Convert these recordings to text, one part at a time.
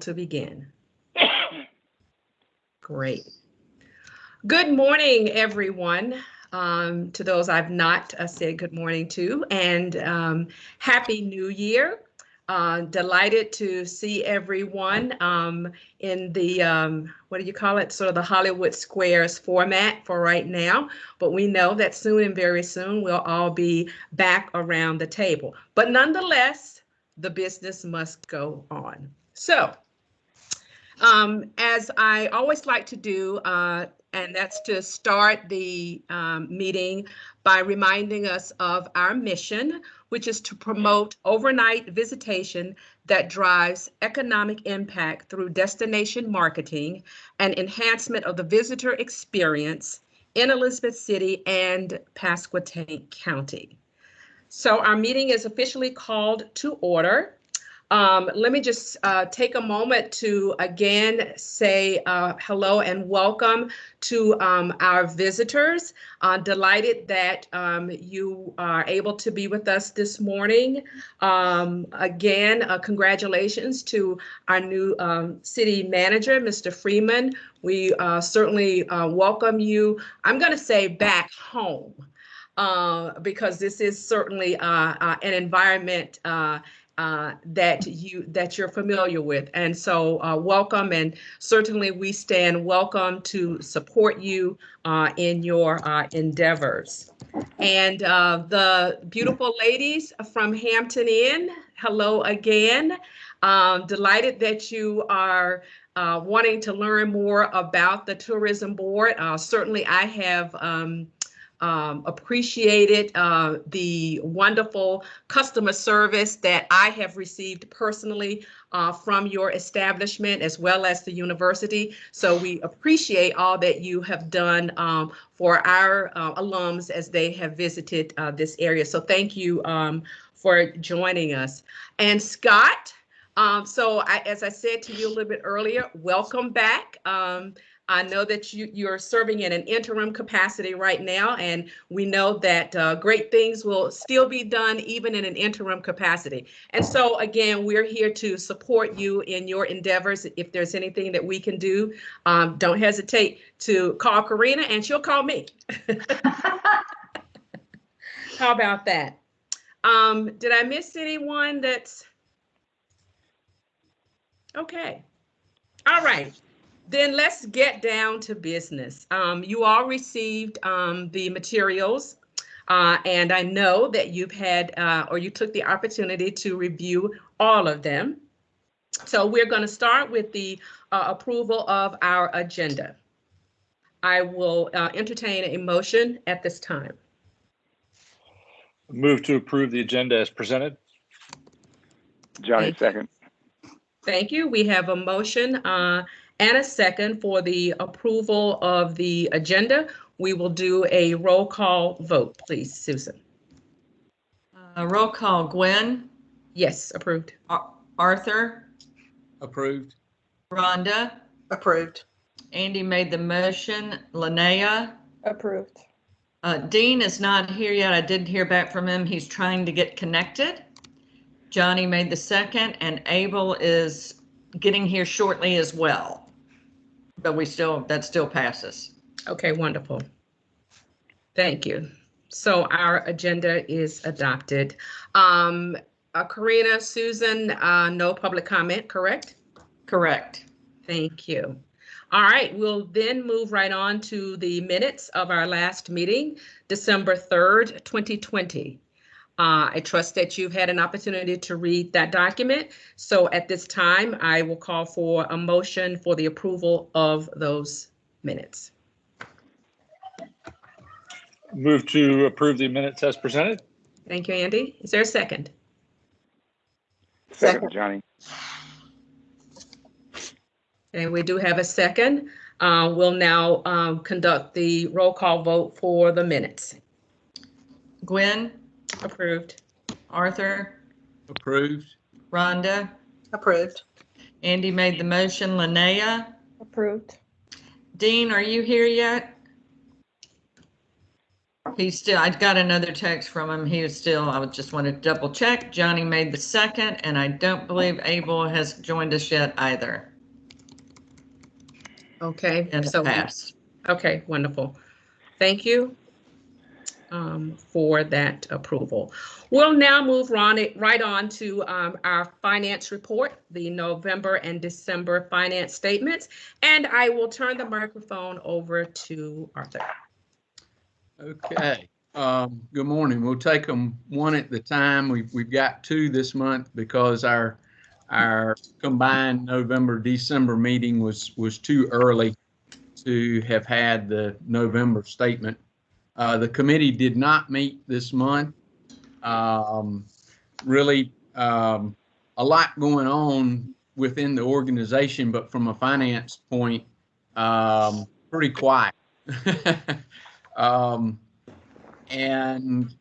to begin. Great. Good morning, everyone. To those I've not said good morning to, and Happy New Year. Delighted to see everyone in the, what do you call it, sort of the Hollywood Squares format for right now. But we know that soon and very soon we'll all be back around the table. But nonetheless, the business must go on. So, as I always like to do, and that's to start the meeting by reminding us of our mission, which is to promote overnight visitation that drives economic impact through destination marketing and enhancement of the visitor experience in Elizabeth City and Pasquotank County. So our meeting is officially called to order. Let me just take a moment to again say hello and welcome to our visitors. Delighted that you are able to be with us this morning. Again, congratulations to our new city manager, Mr. Freeman. We certainly welcome you, I'm going to say, back home, because this is certainly an environment that you're familiar with. And so welcome, and certainly we stand welcome to support you in your endeavors. And the beautiful ladies from Hampton Inn, hello again. Delighted that you are wanting to learn more about the tourism board. Certainly I have appreciated the wonderful customer service that I have received personally from your establishment as well as the university. So we appreciate all that you have done for our alums as they have visited this area. So thank you for joining us. And Scott, as I said to you a little bit earlier, welcome back. I know that you're serving in an interim capacity right now, and we know that great things will still be done even in an interim capacity. And so again, we're here to support you in your endeavors. If there's anything that we can do, don't hesitate to call Karina and she'll call me. How about that? Did I miss anyone that's okay? All right. Then let's get down to business. You all received the materials, and I know that you've had, or you took the opportunity to review all of them. So we're going to start with the approval of our agenda. I will entertain a motion at this time. Move to approve the agenda as presented. Johnny, second. Thank you. We have a motion and a second for the approval of the agenda. We will do a roll call vote, please, Susan. Roll call, Gwen? Yes, approved. Arthur? Approved. Rhonda? Approved. Andy made the motion. Linnea? Approved. Dean is not here yet. I didn't hear back from him. He's trying to get connected. Johnny made the second, and Abel is getting here shortly as well. But that still passes. Okay, wonderful. Thank you. So our agenda is adopted. Karina, Susan, no public comment, correct? Correct. Thank you. All right, we'll then move right on to the minutes of our last meeting, December 3rd, 2020. I trust that you've had an opportunity to read that document. So at this time, I will call for a motion for the approval of those minutes. Move to approve the minutes as presented. Thank you, Andy. Is there a second? Second, Johnny. Okay, we do have a second. We'll now conduct the roll call vote for the minutes. Gwen? Approved. Arthur? Approved. Rhonda? Approved. Andy made the motion. Linnea? Approved. Dean, are you here yet? He's still, I got another text from him. He was still, I would just want to double check. Johnny made the second, and I don't believe Abel has joined us yet either. Okay, And so, pass. okay, wonderful. Thank you for that approval. We'll now move right on to our finance report, the November and December finance statements, and I will turn the microphone over to Arthur. Okay. Good morning. We'll take them one at the time. We've got two this month because our combined November-December meeting was too early to have had the November statement. The committee did not meet this month. Really, a lot going on within the organization, but from a finance point, pretty quiet. And,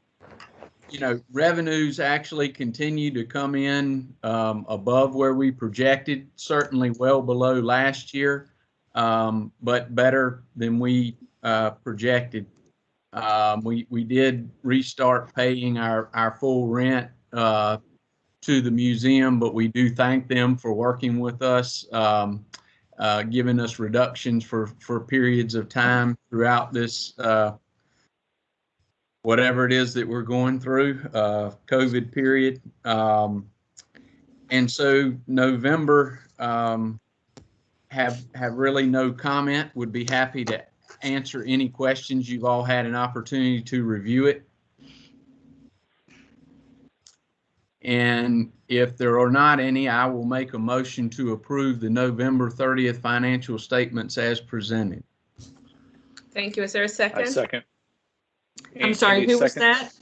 you know, revenues actually continue to come in above where we projected, certainly well below last year, but better than we projected. We did restart paying our full rent to the museum, but we do thank them for working with us, giving us reductions for periods of time throughout this whatever it is that we're going through, COVID period. And so November, have really no comment. Would be happy to answer any questions. You've all had an opportunity to review it. And if there are not any, I will make a motion to approve the November 30th financial statements as presented. Thank you. Is there a second? I second. I'm sorry, Andy who was seconds.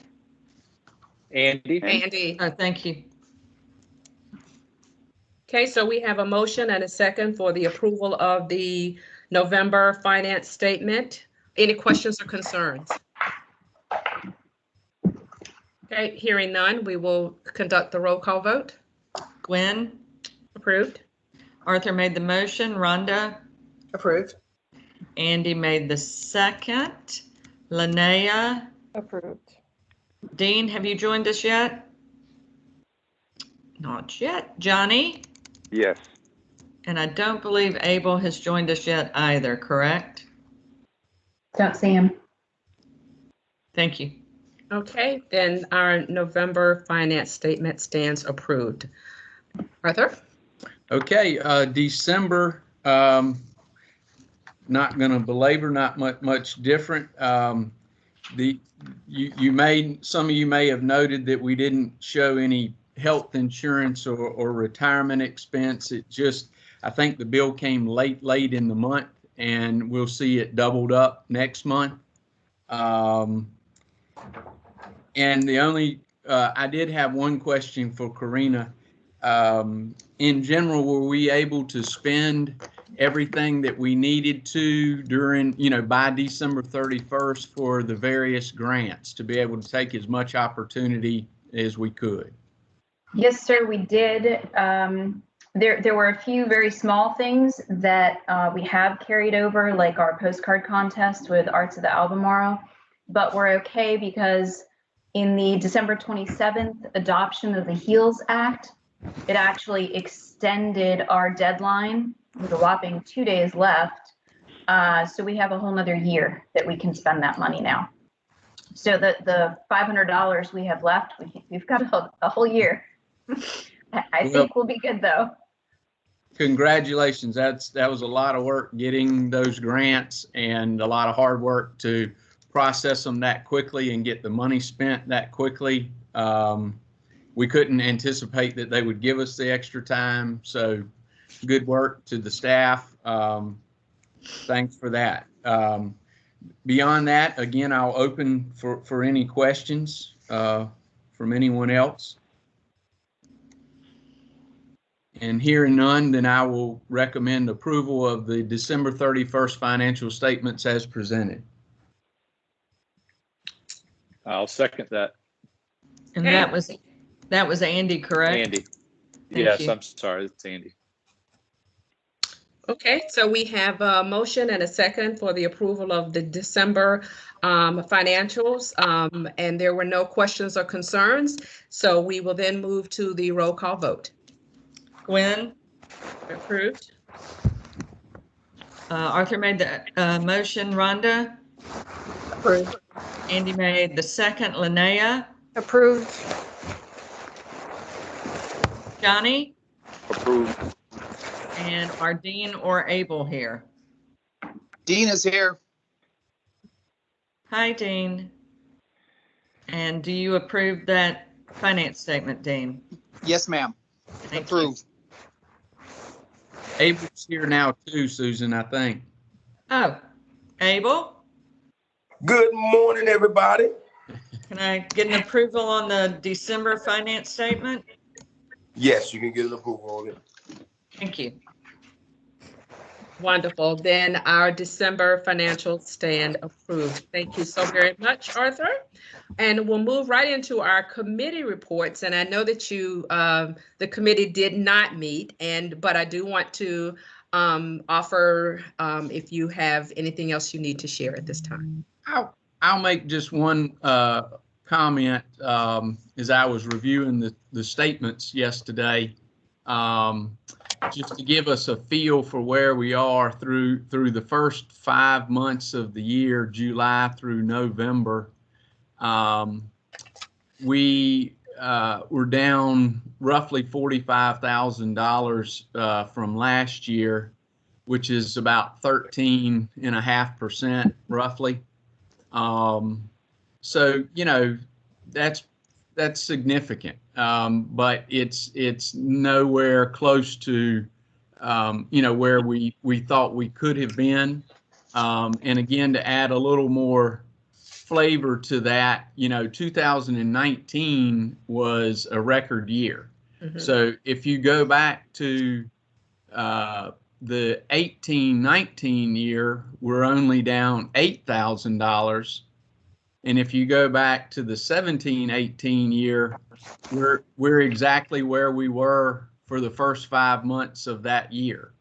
that? Andy? Andy. Oh, thank you. Okay, so we have a motion and a second for the approval of the November finance statement. Any questions or concerns? Okay, hearing none, we will conduct the roll call vote. Gwen, Approved. Arthur made the motion. Rhonda, Approved. Andy made the second. Linnea, Approved. Dean, have you joined us yet? Not yet. Johnny? Yes. And I don't believe Abel has joined us yet either, correct? Don't see him. Thank you. Okay, then our November finance statement stands approved. Arthur? Okay, December, not going to belabor, not much different. Some of you may have noted that we didn't show any health insurance or retirement expense. It just, I think the bill came late in the month, and we'll see it doubled up next month. And the only, I did have one question for Karina. In general, were we able to spend everything that we needed to during, by December 31st for the various grants to be able to take as much opportunity as we could? Yes, sir, we did. There were a few very small things that we have carried over, like our postcard contest with Arts of the Albemarle, but we're okay because in the December 27th adoption of the HEALS Act, it actually extended our deadline with a whopping 2 days left. So we have a whole nother year that we can spend that money now. So the $500 we have left, we've got a whole year. I think we'll be good though. Congratulations. That was a lot of work getting those grants and a lot of hard work to process them that quickly and get the money spent that quickly. We couldn't anticipate that they would give us the extra time. So good work to the staff. Thanks for that. Beyond that, again, I'll open for any questions from anyone else. And hearing none, then I will recommend approval of the December 31st financial statements as presented. I'll second that. And that was Andy, correct? Andy. Thank Yes, you. I'm sorry, it's Andy. Okay, so we have a motion and a second for the approval of the December financials, and there were no questions or concerns. So we will then move to the roll call vote. Gwen, Approved? Arthur made the motion. Rhonda, Approved. Andy made the second. Linnea, Approved. Johnny, Approved. and are Dean or Abel here? Dean is here. Hi, Dean. And do you approve that finance statement, Dean? Yes, ma'am. Thank you. Approved. Abel's here now too, Susan, I think. Oh, Abel, Good morning, everybody. can I get an approval on the December finance statement? Yes, you can get an approval on it. Thank you. Wonderful. Then our December financials stand approved. Thank you so very much, Arthur. And we'll move right into our committee reports. And I know that the committee did not meet, but I do want to offer if you have anything else you need to share at this time. I'll make just one comment as I was reviewing the statements yesterday, just to give us a feel for where we are through the first 5 months of the year, July through November. We were down roughly $45,000 from last year, which is about 13.5% roughly. So, you know, that's significant, but it's nowhere close to, you know, where we thought we could have been. And again, to add a little more flavor to that, you know, 2019 was a record year. Mm-hmm. So if you go back to the 18-19 year, we're only down $8,000. And if you go back to the 17-18 year, we're exactly where we were for the first 5 months of that year.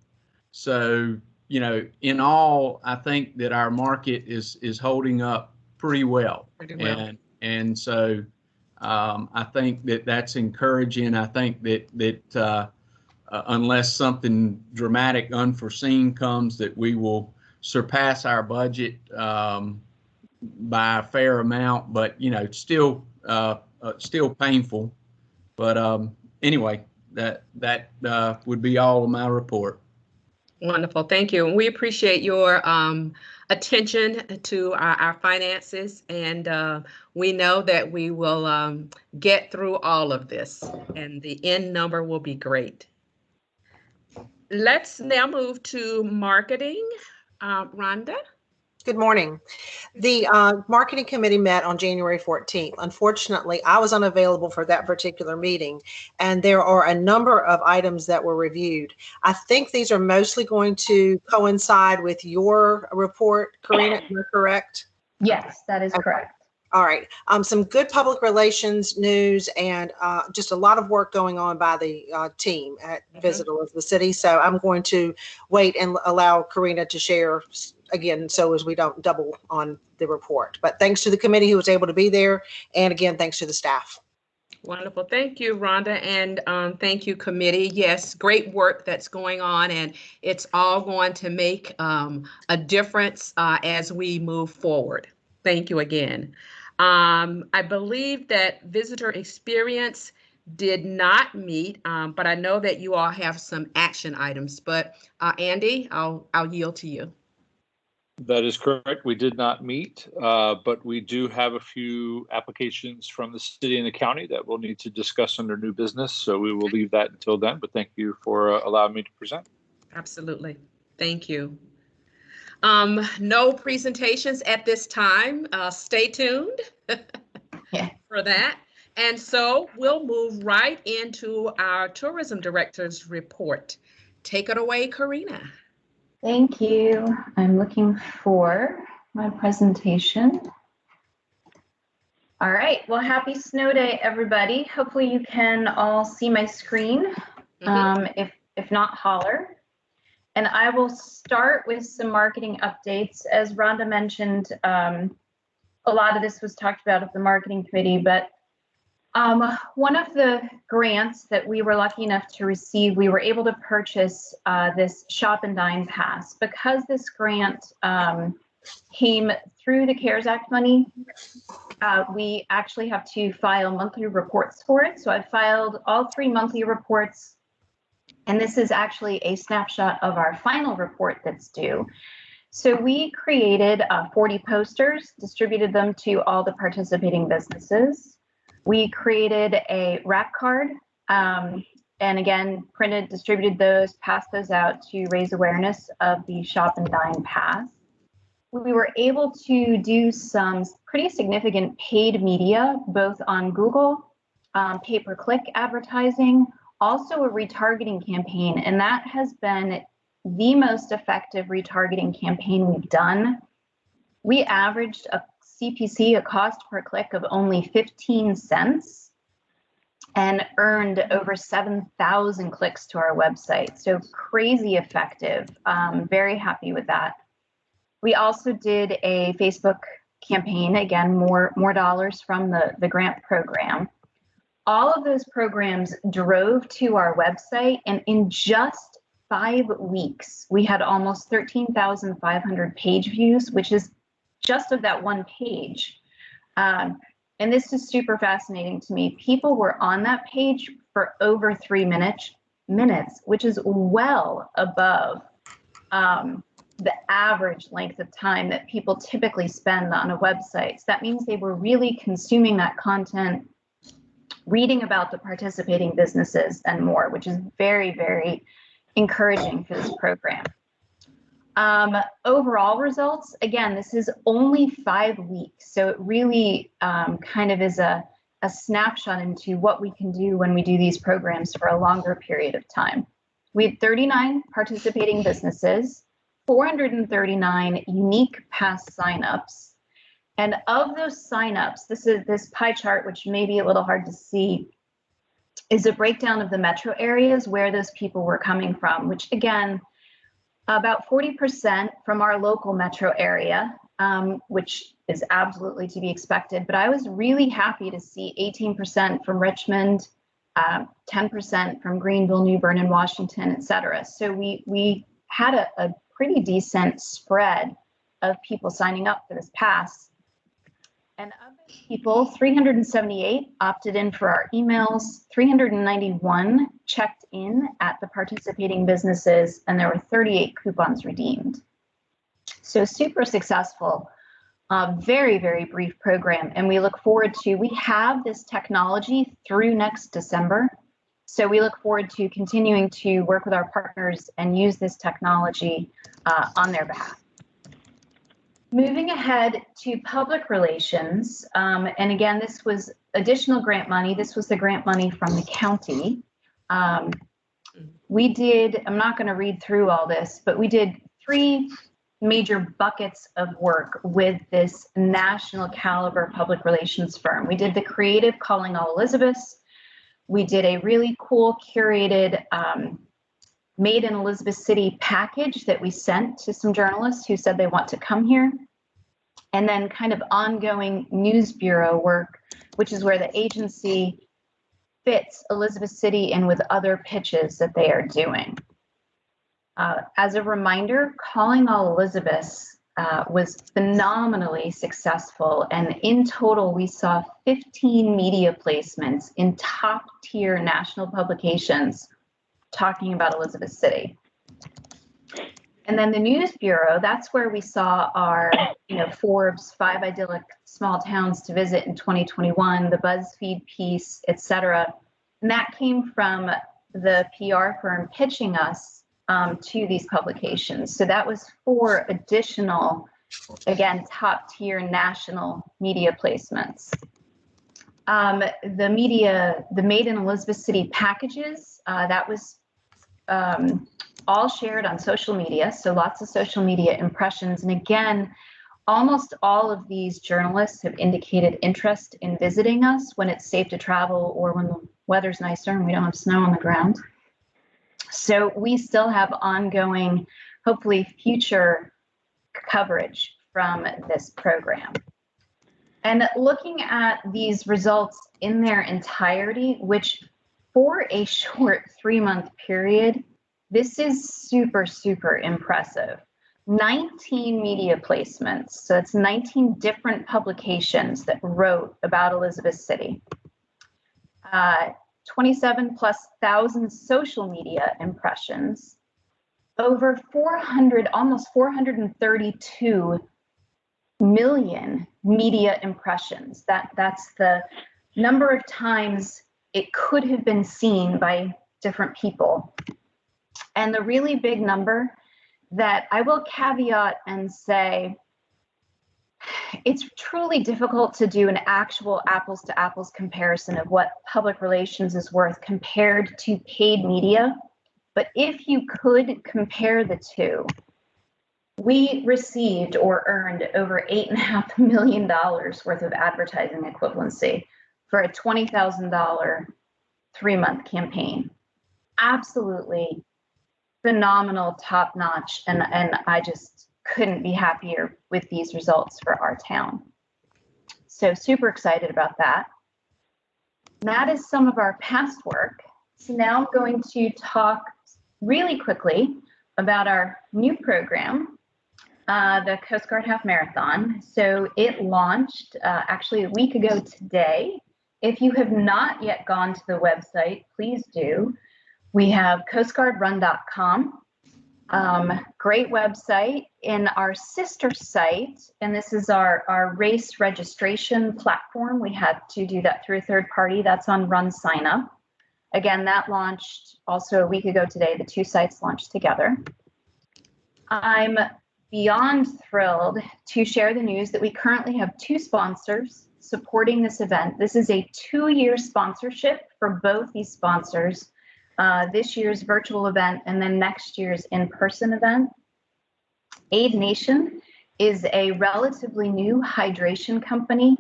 So, you know, in all, I think that our market is holding up pretty well. And so I think that's encouraging. I think that unless something dramatic, unforeseen comes, that we will surpass our budget by a fair amount, but you know, still painful. But anyway, that would be all of my report. Wonderful, thank you. And we appreciate your attention to our finances, and we know that we will get through all of this, and the end number will be great. Let's now move to marketing. Rhonda? Good morning. The marketing committee met on January 14th. Unfortunately, I was unavailable for that particular meeting, and there are a number of items that were reviewed. I think these are mostly going to coincide with your report, Karina, am I correct? Yes, that is correct. All right. Some good public relations news, and just a lot of work going on by the team at Visit Elizabeth City. So I'm going to wait and allow Karina to share again, so as we don't double on the report. But thanks to the committee who was able to be there, and again, thanks to the staff. Wonderful. Thank you, Rhonda, and thank you, committee. Yes, great work that's going on, and it's all going to make a difference as we move forward. Thank you again. I believe that visitor experience did not meet, but I know that you all have some action items. But Andy, I'll yield to you. That is correct. We did not meet, but we do have a few applications from the city and the county that we'll need to discuss under new business. So we will leave that until then, but thank you for allowing me to present. Absolutely. Thank you. No presentations at this time. Stay tuned for that. And so we'll move right into our tourism director's report. Take it away, Karina. Thank you. I'm looking for my presentation. All right. Well, happy snow day, everybody. Hopefully you can all see my screen. If not, holler. And I will start with some marketing updates. As Rhonda mentioned, a lot of this was talked about at the marketing committee, but one of the grants that we were lucky enough to receive, we were able to purchase this Shop and Dine Pass. Because this grant came through the CARES Act money, we actually have to file monthly reports for it. So I filed all 3 monthly reports, and this is actually a snapshot of our final report that's due. So we created 40 posters, distributed them to all the participating businesses. We created a wrap card, and again, printed, distributed those, passed those out to raise awareness of the Shop and Dine Pass. We were able to do some pretty significant paid media, both on Google, pay-per-click advertising, also a retargeting campaign, and that has been the most effective retargeting campaign we've done. We averaged a CPC, a cost per click, of only 15 cents and earned over 7,000 clicks to our website. So crazy effective. Very happy with that. We also did a Facebook campaign, again, more dollars from the grant program. All of those programs drove to our website, and in just 5 weeks, we had almost 13,500 page views, which is just of that one page. And this is super fascinating to me. People were on that page for over 3 minutes, which is well above the average length of time that people typically spend on a website. So that means they were really consuming that content, reading about the participating businesses and more, which is very, very encouraging for this program. Overall results, again, this is only 5 weeks, so it really kind of is a snapshot into what we can do when we do these programs for a longer period of time. We had 39 participating businesses, 439 unique pass signups, and of those signups, this pie chart, which may be a little hard to see, is a breakdown of the metro areas where those people were coming from, which again, about 40% from our local metro area, which is absolutely to be expected. But I was really happy to see 18% from Richmond, 10% from Greenville, New Bern, and Washington, et cetera. So we had a pretty decent spread of people signing up for this pass. And of those people, 378 opted in for our emails, 391 checked in at the participating businesses, and there were 38 coupons redeemed. So super successful, very, very brief program. And we look forward to, we have this technology through next December. So we look forward to continuing to work with our partners and use this technology on their behalf. Moving ahead to public relations, and again, this was additional grant money. This was the grant money from the county. We did, I'm not going to read through all this, but we did 3 major buckets of work with this national caliber public relations firm. We did the creative Calling All Elizabeths. We did a really cool curated Made in Elizabeth City package that we sent to some journalists who said they want to come here. And then kind of ongoing news bureau work, which is where the agency fits Elizabeth City in with other pitches that they are doing. As a reminder, Calling All Elizabeths was phenomenally successful. And in total, we saw 15 media placements in top tier national publications talking about Elizabeth City. And then the News Bureau, that's where we saw our, Forbes 5 idyllic small towns to visit in 2021, the BuzzFeed piece, et cetera. And that came from the PR firm pitching us to these publications. So that was 4 additional, again, top tier national media placements. The Made in Elizabeth City packages, that was all shared on social media. So lots of social media impressions. And again, almost all of these journalists have indicated interest in visiting us when it's safe to travel or when the weather's nicer and we don't have snow on the ground. So we still have ongoing, hopefully future coverage from this program. And looking at these results in their entirety, which for a short 3-month period, this is super, super impressive. 19 media placements, so it's 19 different publications that wrote about Elizabeth City. 27,000+ social media impressions, over 400, almost 432 million media impressions. That's the number of times it could have been seen by different people. And the really big number that I will caveat and say, it's truly difficult to do an actual apples to apples comparison of what public relations is worth compared to paid media. But if you could compare the two, we received or earned over $8.5 million worth of advertising equivalency for a $20,000 3-month campaign. Absolutely phenomenal, top notch, and I just couldn't be happier with these results for our town. So super excited about that. That is some of our past work. So now I'm going to talk really quickly about our new program, the Coast Guard Half Marathon. So it launched actually a week ago today. If you have not yet gone to the website, please do. We have coastguardrun.com. Great website. In our sister site, and this is our race registration platform, we had to do that through a third party. That's on Run Sign Up. Again, that launched also a week ago today. The two sites launched together. I'm beyond thrilled to share the news that we currently have 2 sponsors supporting this event. This is a 2-year sponsorship for both these sponsors. This year's virtual event and then next year's in-person event. Aid Nation is a relatively new hydration company.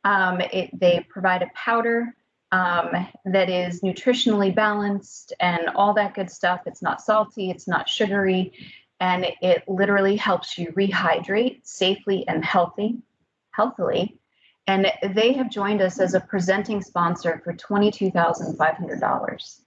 They provide a powder that is nutritionally balanced and all that good stuff. It's not salty, it's not sugary, and it literally helps you rehydrate safely and healthily. And they have joined us as a presenting sponsor for $22,500.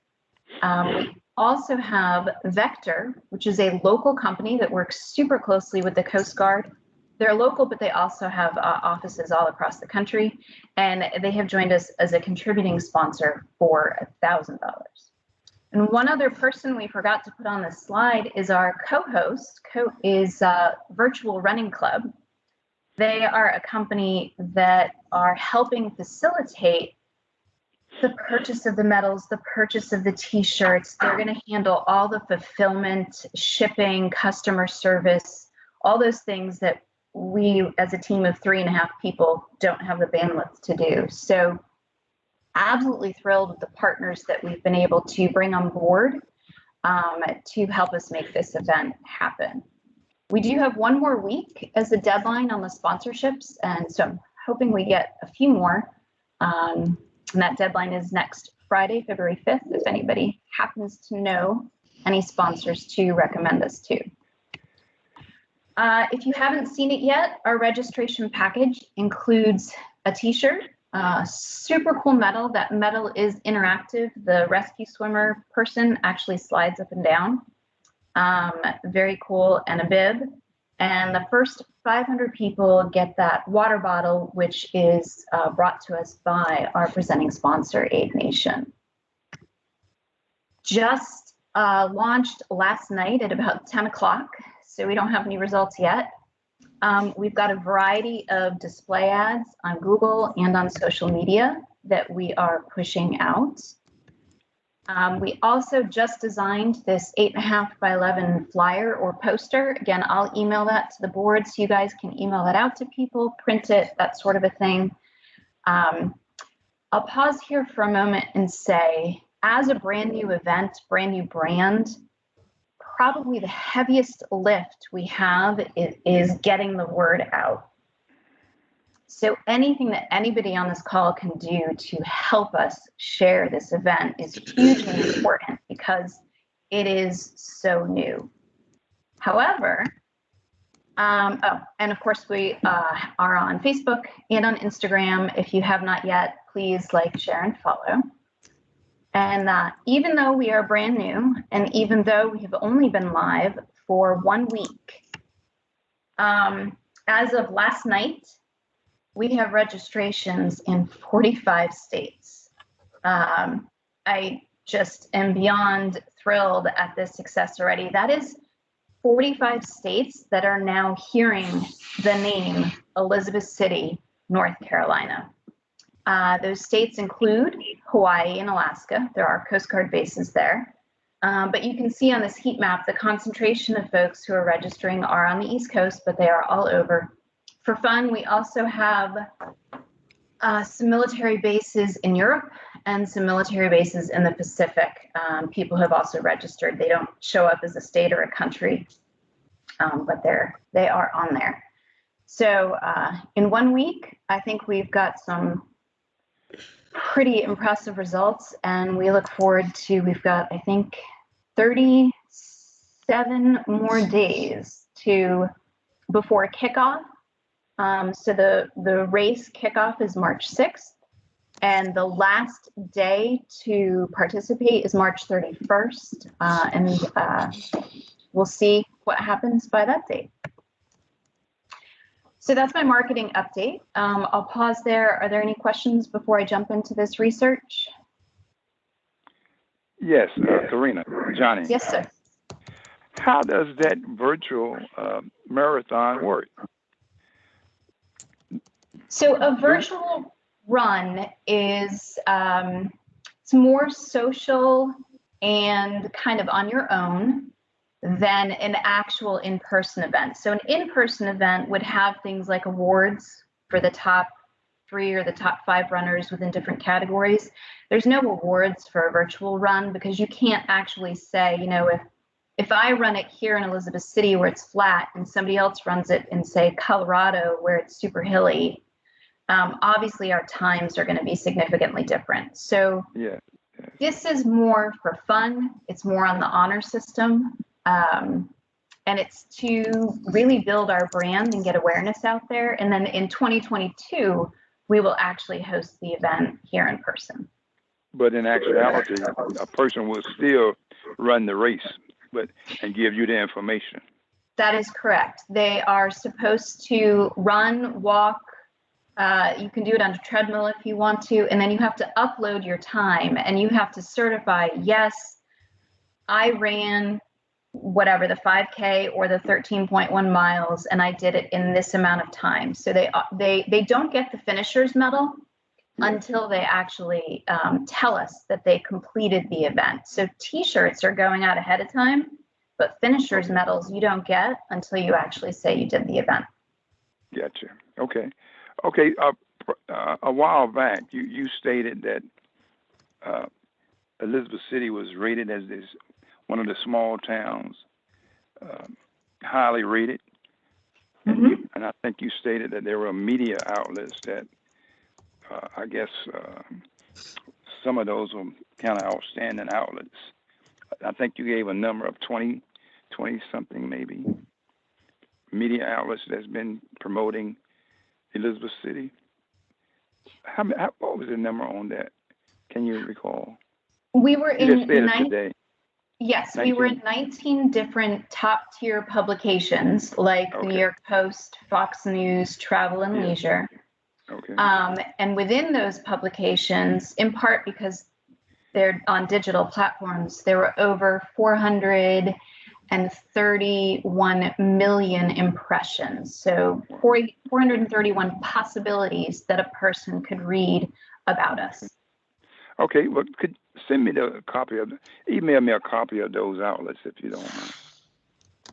We also have Vector, which is a local company that works super closely with the Coast Guard. They're local, but they also have offices all across the country, and they have joined us as a contributing sponsor for $1,000. And one other person we forgot to put on this slide is our co-host, Virtual Running Club. They are a company that are helping facilitate the purchase of the medals, the purchase of the t-shirts. They're going to handle all the fulfillment, shipping, customer service, all those things that we as a team of 3.5 people don't have the bandwidth to do. So absolutely thrilled with the partners that we've been able to bring on board to help us make this event happen. We do have 1 more week as a deadline on the sponsorships, and so I'm hoping we get a few more. And that deadline is next Friday, February 5th, if anybody happens to know any sponsors to recommend us to. If you haven't seen it yet, our registration package includes a t-shirt, super cool medal. That medal is interactive. The rescue swimmer person actually slides up and down. Very cool, and a bib. And the first 500 people get that water bottle, which is brought to us by our presenting sponsor, Aid Nation. Just launched last night at about 10 o'clock, so we don't have any results yet. We've got a variety of display ads on Google and on social media that we are pushing out. We also just designed this 8.5 by 11 flyer or poster. Again, I'll email that to the board so you guys can email that out to people, print it, that sort of a thing. I'll pause here for a moment and say, as a brand new event, brand new brand, probably the heaviest lift we have is getting the word out. So anything that anybody on this call can do to help us share this event is hugely important, because it is so new. However, and of course we are on Facebook and on Instagram. If you have not yet, please like, share, and follow. And even though we are brand new, and even though we have only been live for 1 week, as of last night, we have registrations in 45 states. I just am beyond thrilled at this success already. That is 45 states that are now hearing the name Elizabeth City, North Carolina. Those states include Hawaii and Alaska. There are Coast Guard bases there. But you can see on this heat map, the concentration of folks who are registering are on the East Coast, but they are all over. For fun, we also have some military bases in Europe and some military bases in the Pacific. People have also registered. They don't show up as a state or a country, but they are on there. So in 1 week, I think we've got some pretty impressive results, and we look forward to, we've got, I think, 37 more days before kickoff. So the race kickoff is March 6th, and the last day to participate is March 31st, and we'll see what happens by that date. So that's my marketing update. I'll pause there. Are there any questions before I jump into this research? Yes, Karina, Johnny. Yes, sir. How does that virtual marathon work? So a virtual run is it's more social and kind of on your own than an actual in-person event. So an in-person event would have things like awards for the top 3 or the top 5 runners within different categories. There's no awards for a virtual run because you can't actually say, you know, if I run it here in Elizabeth City where it's flat and somebody else runs it in, say, Colorado where it's super hilly, obviously our times are going to be significantly different. So yeah. This is more for fun. It's more on the honor system. And it's to really build our brand and get awareness out there. And then in 2022, we will actually host the event here in person. But in actuality, a person will still run the race, and give you the information. That is correct. They are supposed to run, walk. You can do it on a treadmill if you want to, and then you have to upload your time and you have to certify, yes, I ran whatever, the 5K or the 13.1 miles, and I did it in this amount of time. So they don't get the finisher's medal until they actually tell us that they completed the event. So t-shirts are going out ahead of time, but finisher's medals you don't get until you actually say you did the event. Gotcha. Okay. A while back, you stated that Elizabeth City was rated as one of the small towns, highly rated. Mm-hmm. And I think you stated that there were media outlets that, I guess, some of those were kind of outstanding outlets. I think you gave a number of 20 something maybe media outlets that's been promoting Elizabeth City. What was the number on that? Can you recall? We were in today. Yes, 19? we were in 19 different top-tier publications like the New York Post, Fox News, Travel and Leisure. Okay. And within those publications, in part because they're on digital platforms, there were over 431 million impressions. So 431 possibilities that a person could read about us. Okay, well, could send me email me a copy of those outlets if you don't mind.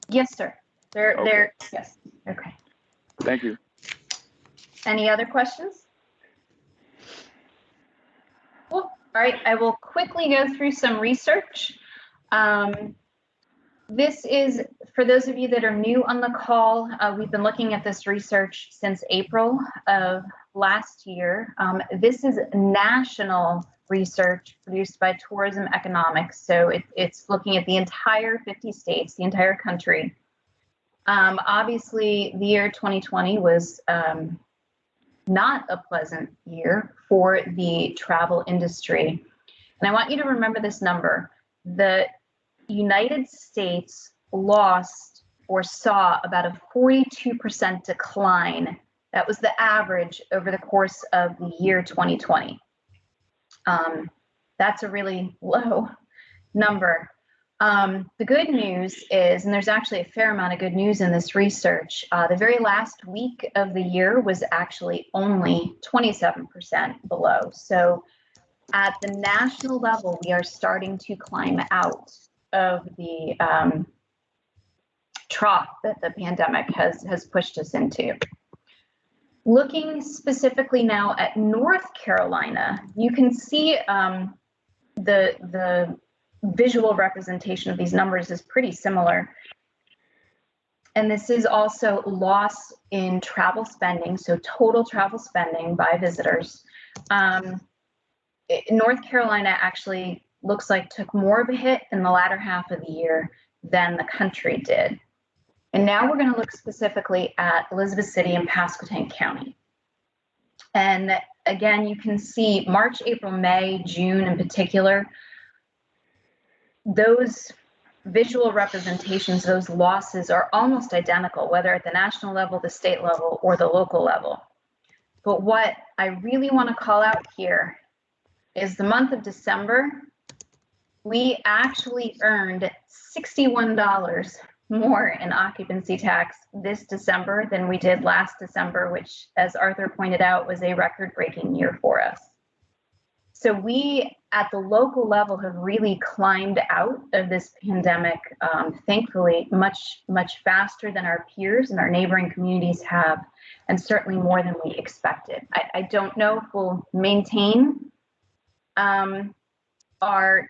Yes, sir. They're yes. Okay. Thank you. Any other questions? Cool. All right, I will quickly go through some research. This is, for those of you that are new on the call, we've been looking at this research since April of last year. This is national research produced by Tourism Economics. So it's looking at the entire 50 states, the entire country. Obviously, the year 2020 was not a pleasant year for the travel industry. And I want you to remember this number. The United States lost or saw about a 42% decline. That was the average over the course of the year 2020. That's a really low number. The good news is, and there's actually a fair amount of good news in this research, the very last week of the year was actually only 27% below. So at the national level, we are starting to climb out of the trough that the pandemic has pushed us into. Looking specifically now at North Carolina, you can see the visual representation of these numbers is pretty similar. And this is also loss in travel spending, so total travel spending by visitors. North Carolina actually looks like took more of a hit in the latter half of the year than the country did. And now we're going to look specifically at Elizabeth City and Pasquotank County. And again, you can see March, April, May, June in particular, those visual representations, those losses are almost identical, whether at the national level, the state level, or the local level. But what I really want to call out here is the month of December, we actually earned $61 more in occupancy tax this December than we did last December, which, as Arthur pointed out, was a record-breaking year for us. So we, at the local level, have really climbed out of this pandemic, thankfully, much, much faster than our peers and our neighboring communities have, and certainly more than we expected. I don't know if we'll maintain our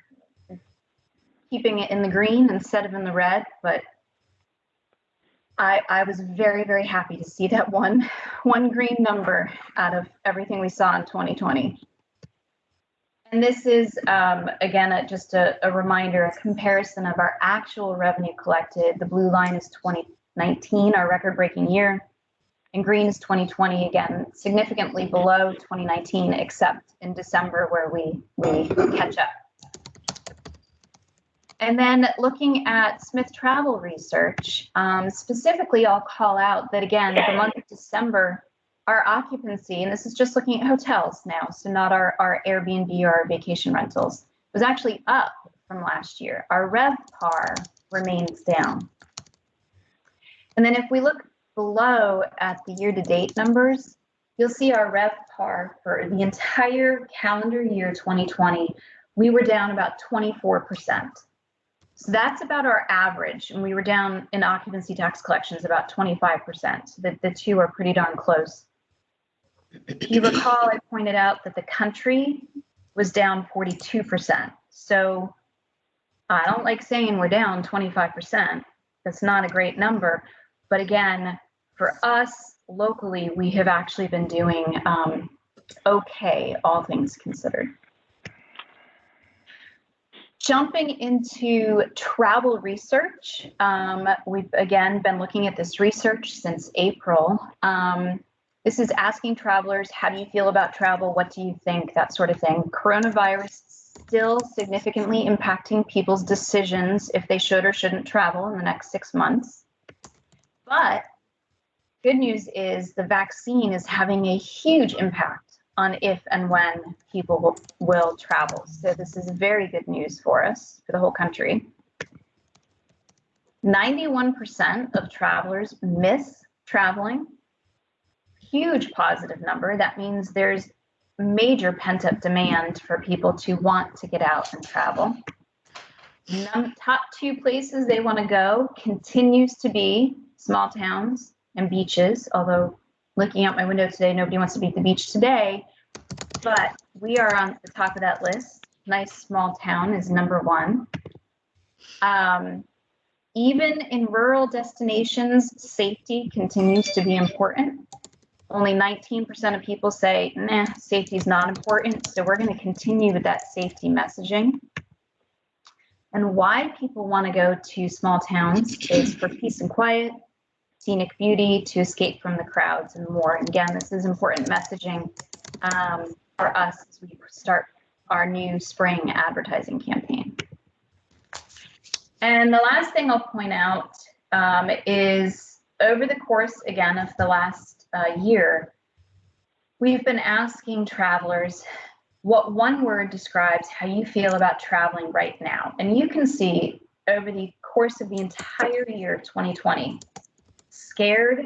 keeping it in the green instead of in the red, but I was very, very happy to see that one green number out of everything we saw in 2020. And this is, again, just a reminder, a comparison of our actual revenue collected. The blue line is 2019, our record-breaking year, and green is 2020, again, significantly below 2019, except in December where we catch up. And then looking at Smith Travel Research, specifically, I'll call out that, again, the month of December, our occupancy, and this is just looking at hotels now, so not our Airbnb or our vacation rentals, was actually up from last year. Our RevPAR remains down. And then if we look below at the year-to-date numbers, you'll see our RevPAR for the entire calendar year 2020, we were down about 24%. So that's about our average, and we were down in occupancy tax collections about 25%. So the two are pretty darn close. If you recall, I pointed out that the country was down 42%. So I don't like saying we're down 25%. That's not a great number. But again, for us locally, we have actually been doing okay, all things considered. Jumping into travel research, we've again been looking at this research since April. This is asking travelers, how do you feel about travel? What do you think? That sort of thing. Coronavirus still significantly impacting people's decisions if they should or shouldn't travel in the next 6 months. But good news is the vaccine is having a huge impact on if and when people will travel. So this is very good news for us, for the whole country. 91% of travelers miss traveling. Huge positive number. That means there's major pent-up demand for people to want to get out and travel. Top 2 places they want to go continues to be small towns and beaches, although looking out my window today, nobody wants to be at the beach today, but we are on the top of that list. Nice small town is number 1. Even in rural destinations, safety continues to be important. Only 19% of people say, nah, safety is not important. So we're going to continue with that safety messaging. And why people want to go to small towns is for peace and quiet, scenic beauty, to escape from the crowds and more. And again, this is important messaging for us as we start our new spring advertising campaign. And the last thing I'll point out is over the course, again, of the last year, we've been asking travelers what one word describes how you feel about traveling right now. And you can see over the course of the entire year of 2020, scared,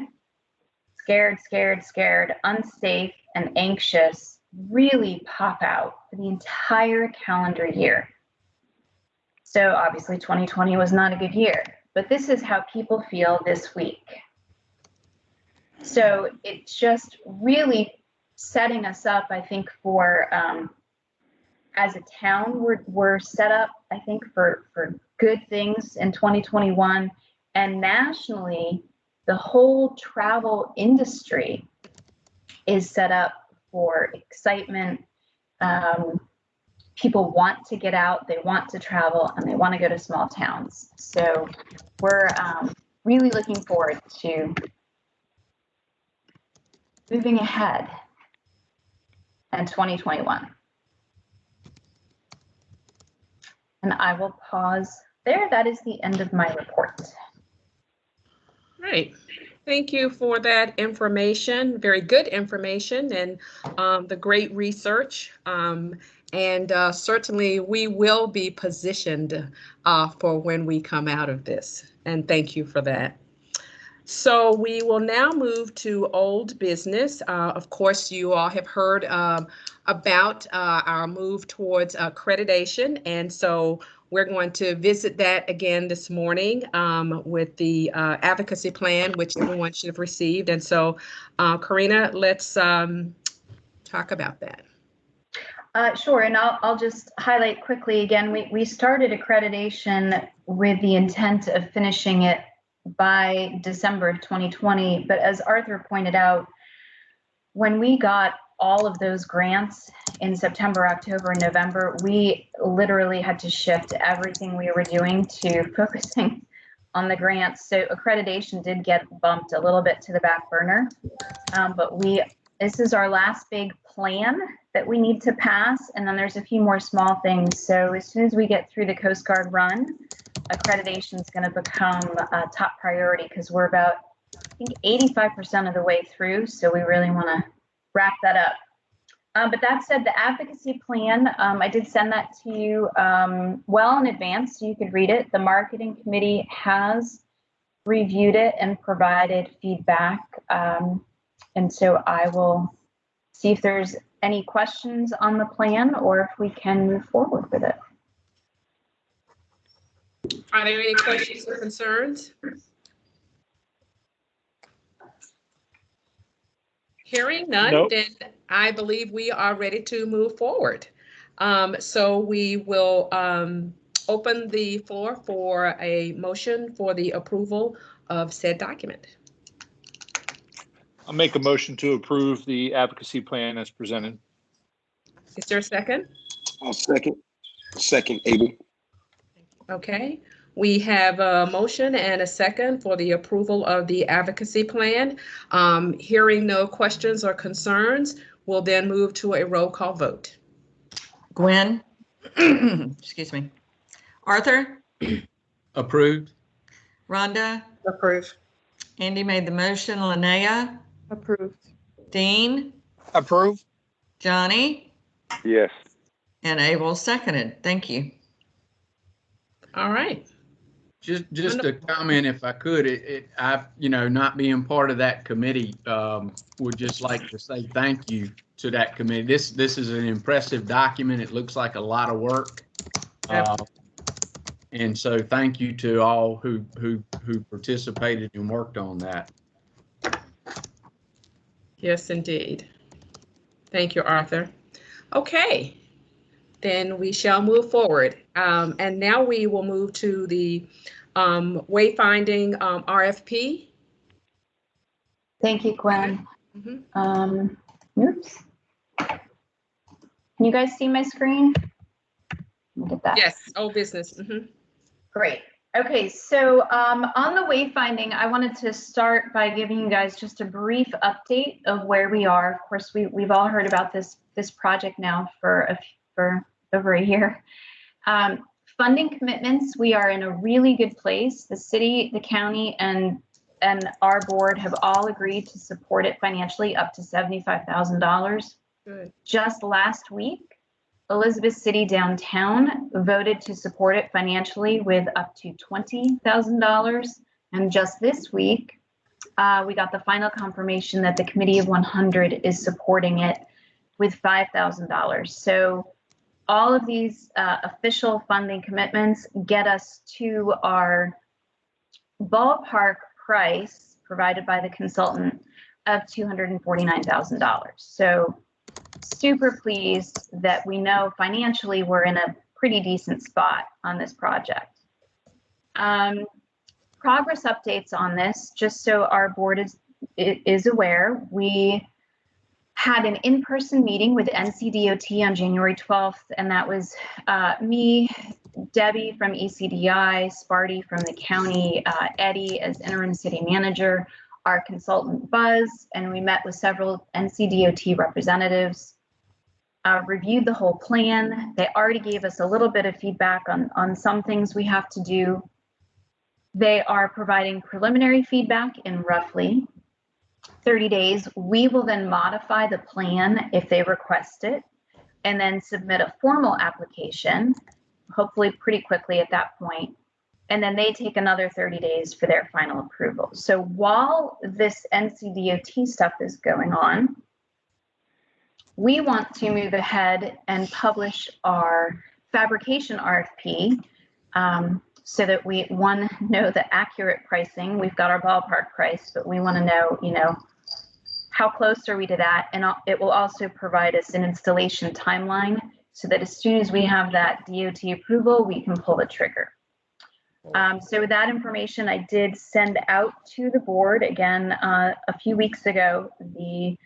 scared, scared, scared, unsafe, and anxious really pop out for the entire calendar year. So obviously 2020 was not a good year, but this is how people feel this week. So it's just really setting us up, I think, for as a town, we're set up, I think, for good things in 2021. And nationally, the whole travel industry is set up for excitement. People want to get out, they want to travel, and they want to go to small towns. So we're really looking forward to moving ahead in 2021. And I will pause there. That is the end of my report. Great. Thank you for that information, very good information, and the great research. And certainly we will be positioned for when we come out of this. And thank you for that. So we will now move to old business. Of course, you all have heard about our move towards accreditation. And so we're going to visit that again this morning with the advocacy plan, which everyone should have received. And so, Karina, let's talk about that. Sure, and I'll just highlight quickly again, we started accreditation with the intent of finishing it by December of 2020. But as Arthur pointed out, when we got all of those grants in September, October, and November, we literally had to shift everything we were doing to focusing on the grants. So accreditation did get bumped a little bit to the back burner, but this is our last big plan that we need to pass, and then there's a few more small things. So as soon as we get through the Coast Guard run, accreditation is going to become a top priority because we're about, I think, 85% of the way through. So we really want to wrap that up. But that said, the advocacy plan, I did send that to you well in advance so you could read it. The marketing committee has reviewed it and provided feedback. And so I will see if there's any questions on the plan or if we can move forward with it. Are there any questions or concerns? Hearing none, Nope. Then I believe we are ready to move forward. So we will open the floor for a motion for the approval of said document. I'll make a motion to approve the advocacy plan as presented. Is there a second? I'll second. Second, Abel. Okay, we have a motion and a second for the approval of the advocacy plan. Hearing no questions or concerns, we'll then move to a roll call vote. Gwen, excuse me. Arthur, Approved. Rhonda, Approve. Andy made the motion, Linnea, Approved. Dean, Approve. Johnny, Yes. and Abel seconded. Thank you. All right. Just a comment, if I could, not being part of that committee, would just like to say thank you to that committee. This is an impressive document. It looks like a lot of work. And so thank you to all who participated and worked on that. Yes, indeed. Thank you, Arthur. Okay, then we shall move forward. And now we will move to the wayfinding RFP. Thank you, Gwen. Oops. Can you guys see my screen? Let me get that. Yes, old business. Great. Okay, so on the wayfinding, I wanted to start by giving you guys just a brief update of where we are. Of course, we've all heard about this project now for over a year. Funding commitments, we are in a really good place. The city, the county, and our board have all agreed to support it financially up to $75,000. Good. Just last week, Elizabeth City Downtown voted to support it financially with up to $20,000. And just this week, we got the final confirmation that the Committee of 100 is supporting it with $5,000. So all of these official funding commitments get us to our ballpark price provided by the consultant of $249,000. So super pleased that we know financially we're in a pretty decent spot on this project. Progress updates on this, just so our board is aware. We had an in-person meeting with NCDOT on January 12th, and that was me, Debbie from ECDI, Sparty from the county, Eddie as interim city manager, our consultant Buzz, and we met with several NCDOT representatives, reviewed the whole plan. They already gave us a little bit of feedback on some things we have to do. They are providing preliminary feedback in roughly 30 days. We will then modify the plan if they request it, and then submit a formal application, hopefully pretty quickly at that point. And then they take another 30 days for their final approval. So while this NCDOT stuff is going on, we want to move ahead and publish our fabrication RFP so that we, one, know the accurate pricing. We've got our ballpark price, but we want to know, how close are we to that? And it will also provide us an installation timeline so that as soon as we have that DOT approval, we can pull the trigger. So with that information, I did send out to the board again a few weeks ago the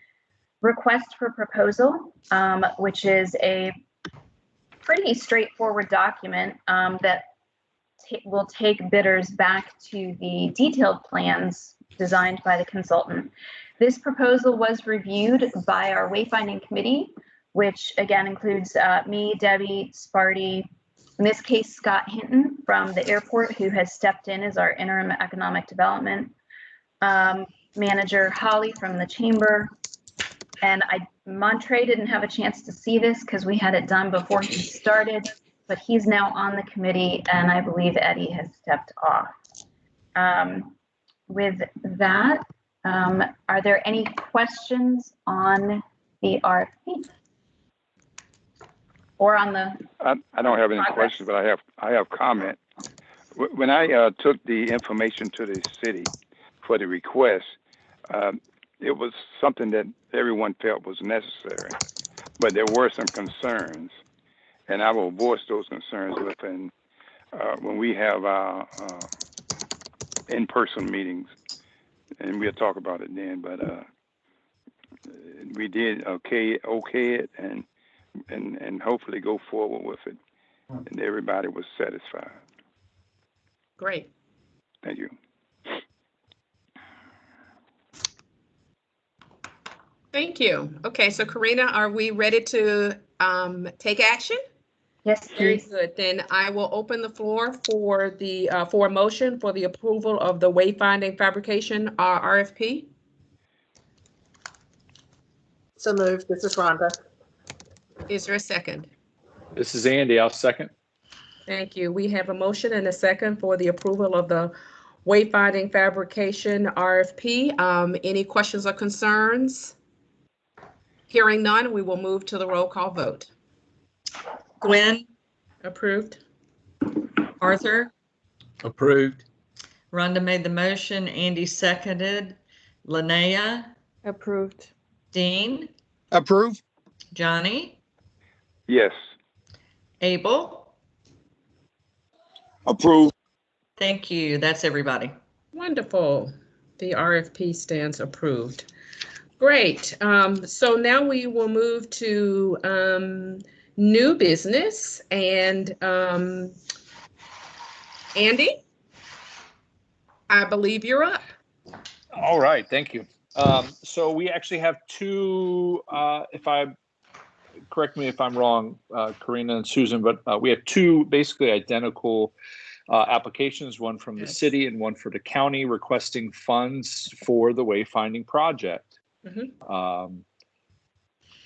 request for proposal, which is a pretty straightforward document that will take bidders back to the detailed plans designed by the consultant. This proposal was reviewed by our wayfinding committee, which again includes me, Debbie, Sparty, in this case, Scott Hinton from the airport, who has stepped in as our interim economic development manager, Holly from the chamber. And Montre didn't have a chance to see this because we had it done before he started, but he's now on the committee, and I believe Eddie has stepped off. With that, are there any questions on the RFP? Or on the I don't have any progress? questions, but I have comment. When I took the information to the city for the request, it was something that everyone felt was necessary, but there were some concerns, and I will voice those concerns within when we have our in-person meetings, and we'll talk about it then. But we did okay it, and hopefully go forward with it, and everybody was satisfied. Great. Thank you. Thank you. Okay, so Karina, are we ready to take action? Yes, Very please. good. Then I will open the floor for the for a motion for the approval of the wayfinding fabrication RFP. So moved. This is Rhonda. Is there a second? This is Andy. I'll second. Thank you. We have a motion and a second for the approval of the wayfinding fabrication RFP. Any questions or concerns? Hearing none, we will move to the roll call vote. Gwen, Approved. Arthur, Approved. Rhonda made the motion, Andy seconded, Linnea, Approved. Dean, Approve. Johnny, Yes. Abel. Approved. Thank you. That's everybody. Wonderful. The RFP stands approved. Great. So now we will move to new business, and Andy, I believe you're up. All right, thank you. So we actually have two, correct me if I'm wrong, Karina and Susan, but we have two basically identical applications, one from the city and one for the county, requesting funds for the wayfinding project.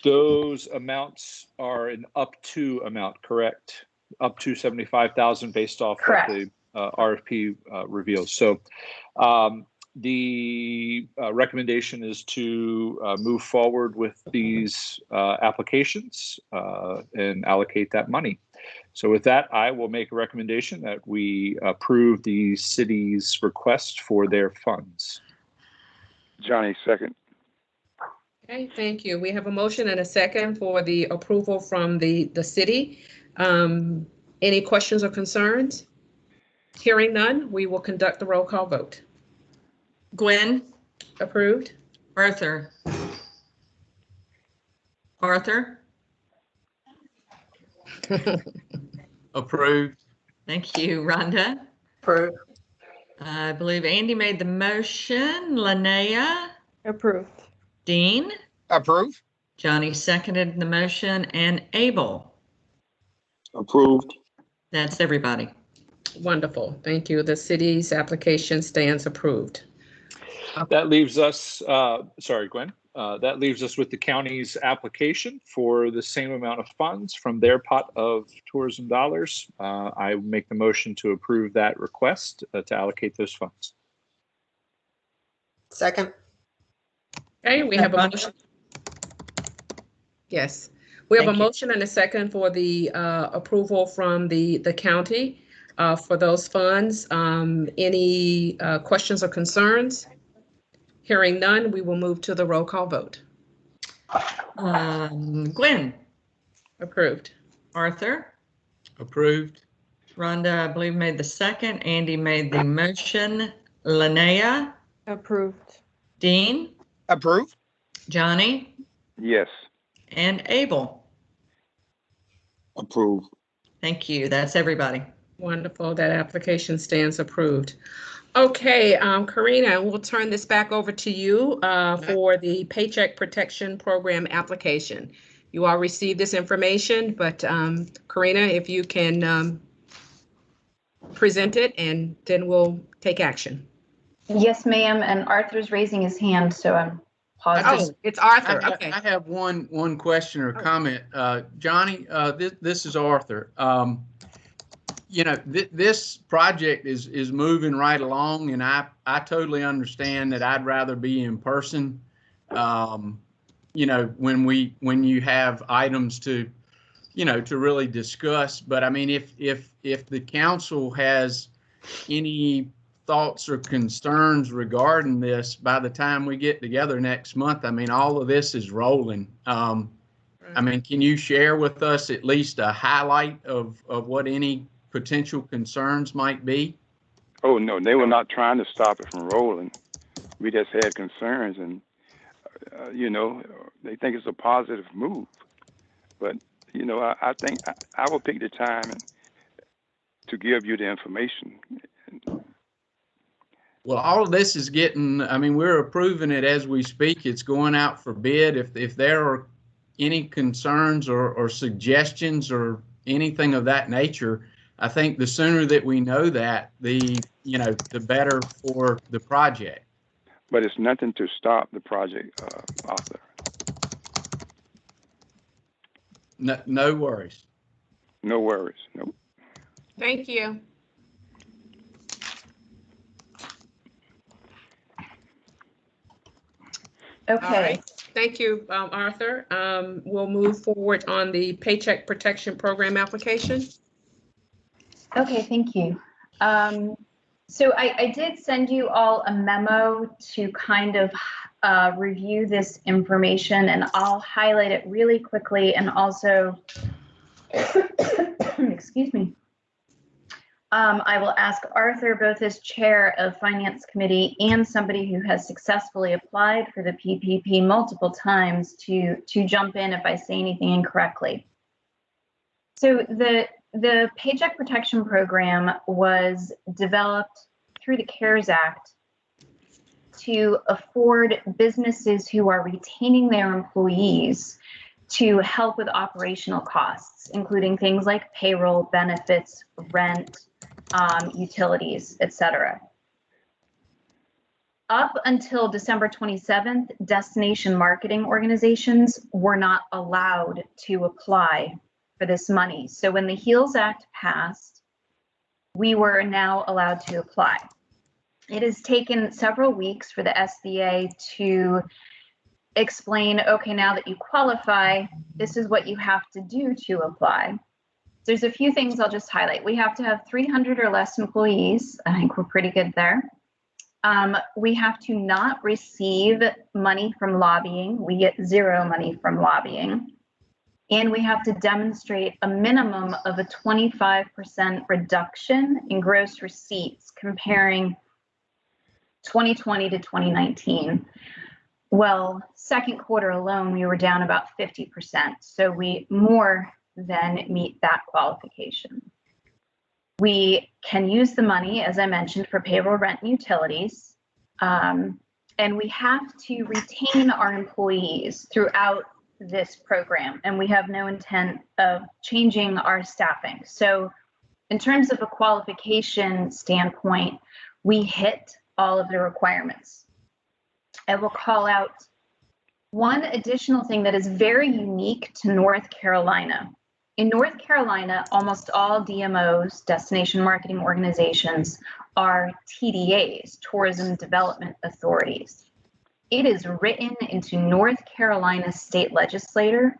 Those amounts are an up to amount, correct? Up to 75,000 based off Correct. what the RFP reveals. So the recommendation is to move forward with these applications and allocate that money. So with that, I will make a recommendation that we approve the city's request for their funds. Johnny, second. Okay, thank you. We have a motion and a second for the approval from the city. Any questions or concerns? Hearing none, we will conduct the roll call vote. Gwen, Approved? Arthur. Arthur, Approved. thank you. Rhonda, Approved. I believe Andy made the motion. Linnea, Approved. Dean, Approve. Johnny seconded the motion, and Abel. Approved. That's everybody. Wonderful. Thank you. The city's application stands approved. That leaves us, sorry, Gwen, that leaves us with the county's application for the same amount of funds from their pot of tourism dollars. I make the motion to approve that request to allocate those funds. Second. Okay, we have a motion. Yes, we have a Thank you. motion and a second for the approval from the county for those funds. Any questions or concerns? Hearing none, we will move to the roll call vote. Gwen, Approved. Arthur, Approved. Rhonda, I believe, made the second. Andy made the motion. Linnea, Approved. Dean, Approve. Johnny, Yes. and Abel. Approved. Thank you. That's everybody. Wonderful. That application stands approved. Okay, Karina, we'll turn this back over to you for the Paycheck Protection Program application. You all received this information, but Karina, if you can present it, and then we'll take action. Yes, ma'am. And Arthur's raising his hand, so I'm pausing. Oh, it's Arthur. Okay. I have one question or comment. Johnny, this is Arthur. You know, this project is moving right along, and I totally understand that I'd rather be in person. You know, when you have items to, you know, to really discuss. But I mean, if the council has any thoughts or concerns regarding this by the time we get together next month, I mean, all of this is rolling. I mean, can you share with us at least a highlight of what any potential concerns might be? Oh, no, they were not trying to stop it from rolling. We just had concerns, and, you know, they think it's a positive move. But, you know, I think I will pick the time to give you the information. Well, all of this is getting, I mean, we're approving it as we speak. It's going out for bid. If there are any concerns or suggestions or anything of that nature, I think the sooner that we know that, the better for the project. But it's nothing to stop the project, Arthur. No worries. No worries. Nope. Thank you. Okay. All right. Thank you, Arthur. We'll move forward on the Paycheck Protection Program application. Okay, thank you. So I did send you all a memo to kind of review this information, and I'll highlight it really quickly and also, excuse me, I will ask Arthur, both as chair of Finance Committee and somebody who has successfully applied for the PPP multiple times, to jump in if I say anything incorrectly. So the Paycheck Protection Program was developed through the CARES Act to afford businesses who are retaining their employees to help with operational costs, including things like payroll, benefits, rent, utilities, etc. Up until December 27th, destination marketing organizations were not allowed to apply for this money. So when the HEALS Act passed, we were now allowed to apply. It has taken several weeks for the SBA to explain, okay, now that you qualify, this is what you have to do to apply. There's a few things I'll just highlight. We have to have 300 or less employees. I think we're pretty good there. We have to not receive money from lobbying. We get zero money from lobbying. And we have to demonstrate a minimum of a 25% reduction in gross receipts comparing 2020 to 2019. Well, second quarter alone, we were down about 50%. So we more than meet that qualification. We can use the money, as I mentioned, for payroll, rent, and utilities. And we have to retain our employees throughout this program. And we have no intent of changing our staffing. So in terms of a qualification standpoint, we hit all of the requirements. I will call out one additional thing that is very unique to North Carolina. In North Carolina, almost all DMOs, destination marketing organizations, are TDAs, tourism development authorities. It is written into North Carolina state legislation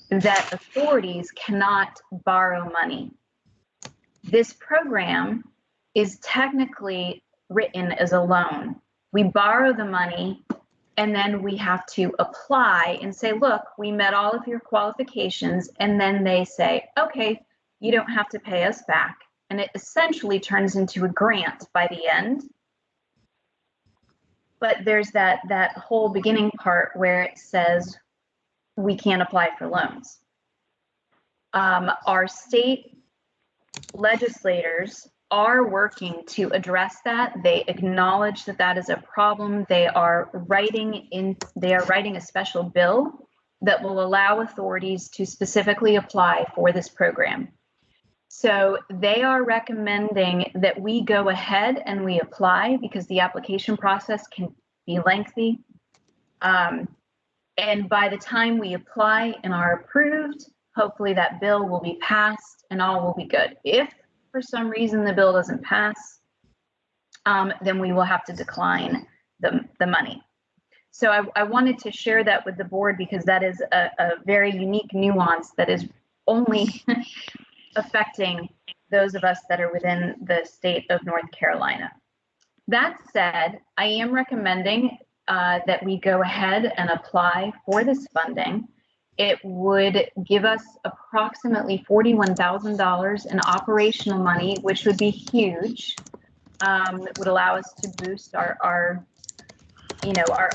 that authorities cannot borrow money. This program is technically written as a loan. We borrow the money and then we have to apply and say, look, we met all of your qualifications. And then they say, okay, you don't have to pay us back. And it essentially turns into a grant by the end. But there's that whole beginning part where it says we can't apply for loans. Our state legislators are working to address that. They acknowledge that that is a problem. They are writing a special bill that will allow authorities to specifically apply for this program. So they are recommending that we go ahead and we apply because the application process can be lengthy. And by the time we apply and are approved, hopefully that bill will be passed and all will be good. If for some reason the bill doesn't pass, then we will have to decline the money. So I wanted to share that with the board because that is a very unique nuance that is only affecting those of us that are within the state of North Carolina. That said, I am recommending that we go ahead and apply for this funding. It would give us approximately $41,000 in operational money, which would be huge. It would allow us to boost our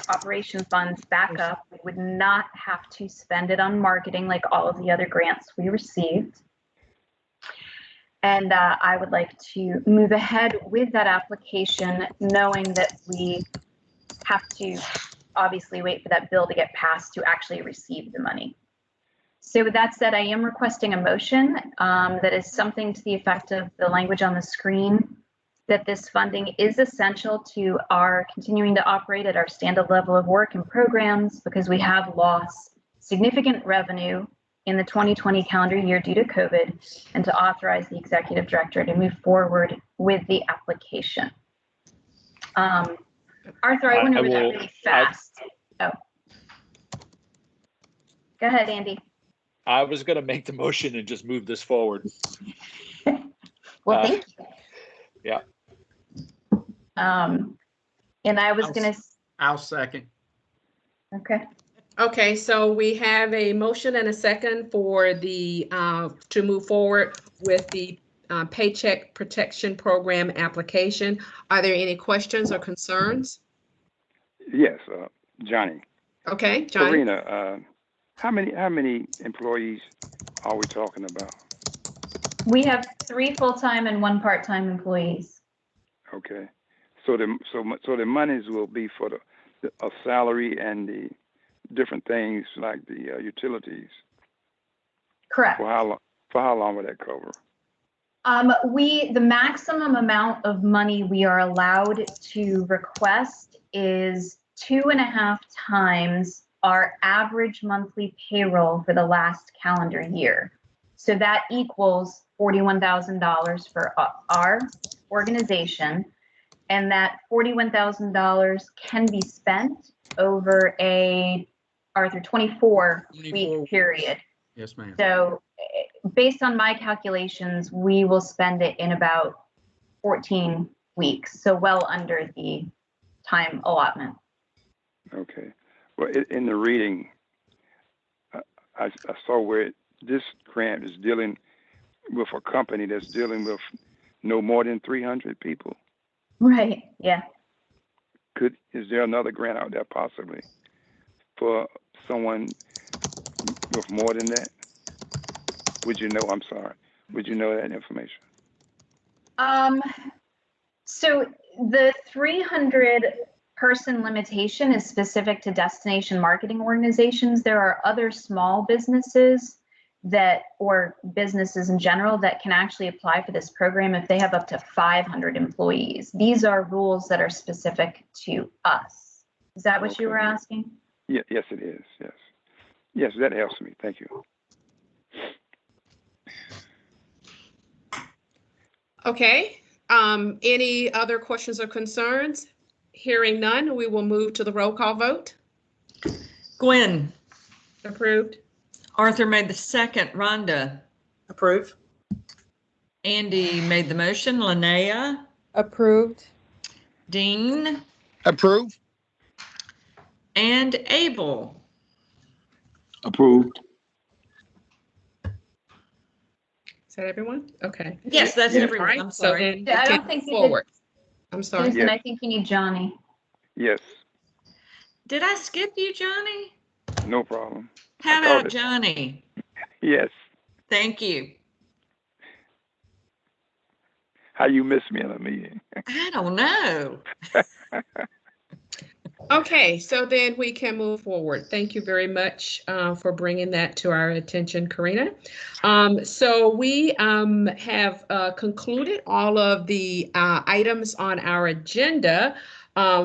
operation funds back up. We would not have to spend it on marketing like all of the other grants we received. And I would like to move ahead with that application, knowing that we have to obviously wait for that bill to get passed to actually receive the money. So with that said, I am requesting a motion that is something to the effect of the language on the screen, that this funding is essential to our continuing to operate at our standard level of work and programs because we have lost significant revenue in the 2020 calendar year due to COVID, and to authorize the executive director to move forward with the application. Arthur, I went over that really fast. Go ahead, Andy. I was going to make the motion and just move this forward. Well, thank you. Yeah. And I was going to. I'll second. Okay. Okay, so we have a motion and a second for the, to move forward with the Paycheck Protection Program application. Are there any questions or concerns? Yes, Johnny. Okay, Johnny? Karina, how many employees are we talking about? We have 3 full-time and 1 part-time employees. Okay, so the monies will be for the salary and the different things like the utilities. Correct. For how long? For how long will that cover? The maximum amount of money we are allowed to request is 2.5 times our average monthly payroll for the last calendar year. So that equals $41,000 for our organization, and that $41,000 can be spent over a, Arthur, 24-week period. Yes, ma'am. So based on my calculations, we will spend it in about 14 weeks, so well under the time allotment. Okay. Well, in the reading, I saw where this grant is dealing with a company that's dealing with no more than 300 people. Right, yeah. Is there another grant out there possibly for someone with more than that? Would you know? I'm sorry. Would you know that information? So the 300 person limitation is specific to destination marketing organizations. There are other small businesses or businesses in general that can actually apply for this program if they have up to 500 employees. These are rules that are specific to us. Is that what you were asking? Yeah, yes, it is. Yes. Yes, that helps me. Thank you. Okay, any other questions or concerns? Hearing none, we will move to the roll call vote. Gwen, Approved. Arthur made the second. Rhonda, Approve. Andy made the motion. Linnea, Approved. Dean, Approve. and Abel. Approved. Is that everyone? Okay. Yes, that's Yeah. All everyone. right, I'm so sorry. then we Yeah, I can don't think move you did. forward. I'm sorry. Susan, Yes. I think you need Johnny. Yes, Did I skip you, Johnny? no problem. How I thought about it. Johnny? Yes. Thank you. How you miss me in a meeting? I don't know. Okay, so then we can move forward. Thank you very much for bringing that to our attention, Karina. So we have concluded all of the items on our agenda.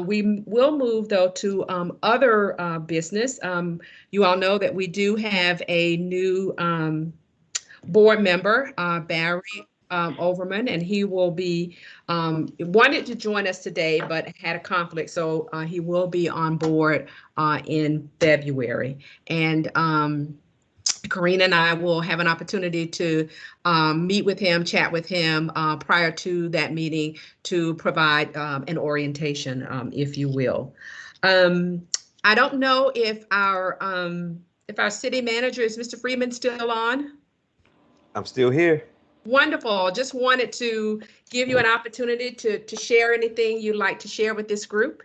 We will move though to other business. You all know that we do have a new board member, Barry Overman, and he will be wanted to join us today, but had a conflict, so he will be on board in February. And Karina and I will have an opportunity to meet with him, chat with him prior to that meeting to provide an orientation, if you will. I don't know if our city manager is Mr. Freeman still on. I'm still here. Wonderful. Just wanted to give you an opportunity to share anything you'd like to share with this group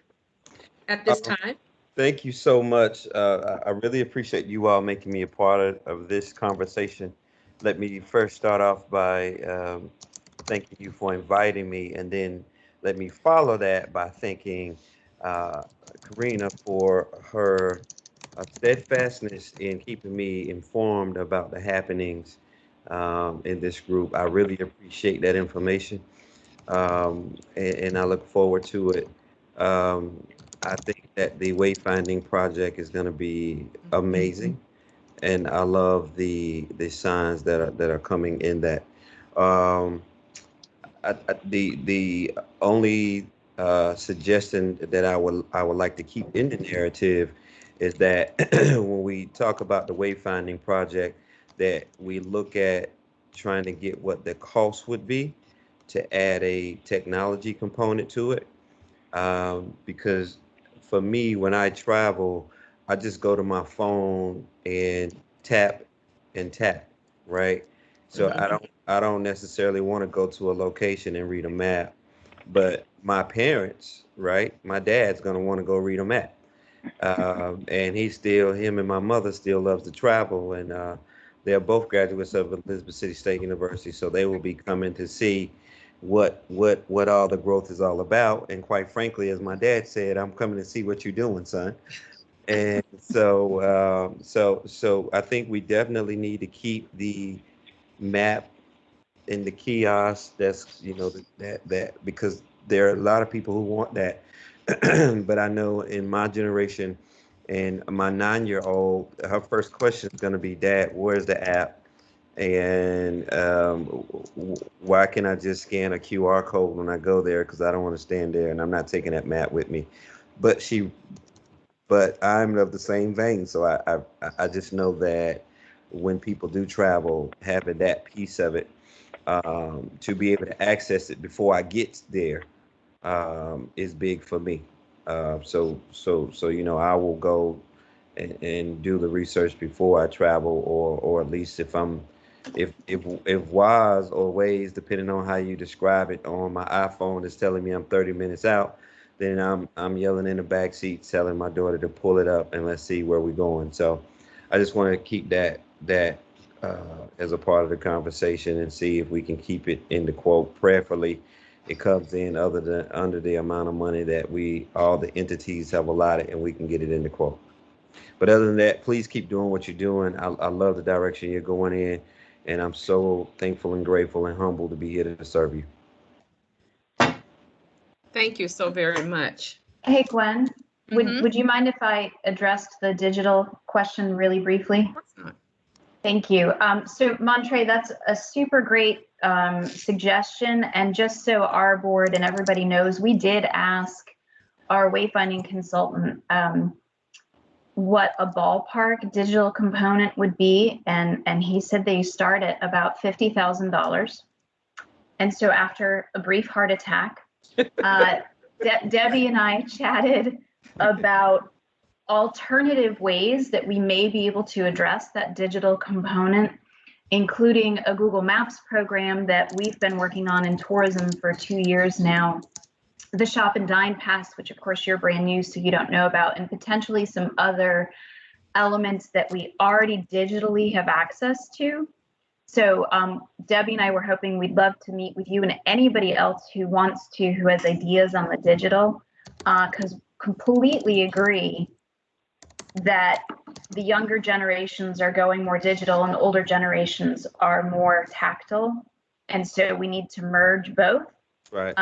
at this time. Thank you so much. I really appreciate you all making me a part of this conversation. Let me first start off by thanking you for inviting me, and then let me follow that by thanking Karina for her steadfastness in keeping me informed about the happenings in this group. I really appreciate that information, and I look forward to it. I think that the wayfinding project is going to be amazing, and I love the signs that are coming in that. Um, the only suggestion that I would like to keep in the narrative is that when we talk about the wayfinding project, that we look at trying to get what the cost would be to add a technology component to it, because for me, when I travel, I just go to my phone and tap and tap, right? So I don't necessarily want to go to a location and read a map, but my parents, right? My dad's gonna want to go read a map. And him and my mother still loves to travel, and they're both graduates of Elizabeth City State University, so they will be coming to see what all the growth is all about. And quite frankly, as my dad said, I'm coming to see what you're doing, son. And so I think we definitely need to keep the map in the kiosk. That's that because there are a lot of people who want that. But I know in my generation, and my 9-year-old, her first question is going to be, Dad, where's the app? And why can't I just scan a QR code when I go there? Because I don't want to stand there, and I'm not taking that map with me. But I'm of the same vein, so I just know that when people do travel, having that piece of it, to be able to access it before I get there, is big for me. So I will go and do the research before I travel, or at least if Wise or Waze, depending on how you describe it, on my iPhone is telling me I'm 30 minutes out, then I'm yelling in the back seat, telling my daughter to pull it up and let's see where we're going. So I just want to keep that as a part of the conversation and see if we can keep it in the quote. Prayerfully, it comes in under the amount of money that all the entities have allotted, and we can get it in the quote. But other than that, please keep doing what you're doing. I love the direction you're going in, and I'm so thankful and grateful and humble to be here to serve you. Thank you so very much. Hey, Gwen, would you mind if I addressed the digital question really briefly? Of course not. Thank you. So Montre, that's a super great suggestion. And just so our board and everybody knows, we did ask our wayfinding consultant what a ballpark digital component would be. And he said they start at about $50,000. And so after a brief heart attack, Debbie and I chatted about alternative ways that we may be able to address that digital component, including a Google Maps program that we've been working on in tourism for 2 years now, the Shop and Dine Pass, which of course you're brand new, so you don't know about, and potentially some other elements that we already digitally have access to. So Debbie and I were hoping we'd love to meet with you and anybody else who wants to, who has ideas on the digital, because completely agree that the younger generations are going more digital and the older generations are more tactile. And so we need to merge both. Right.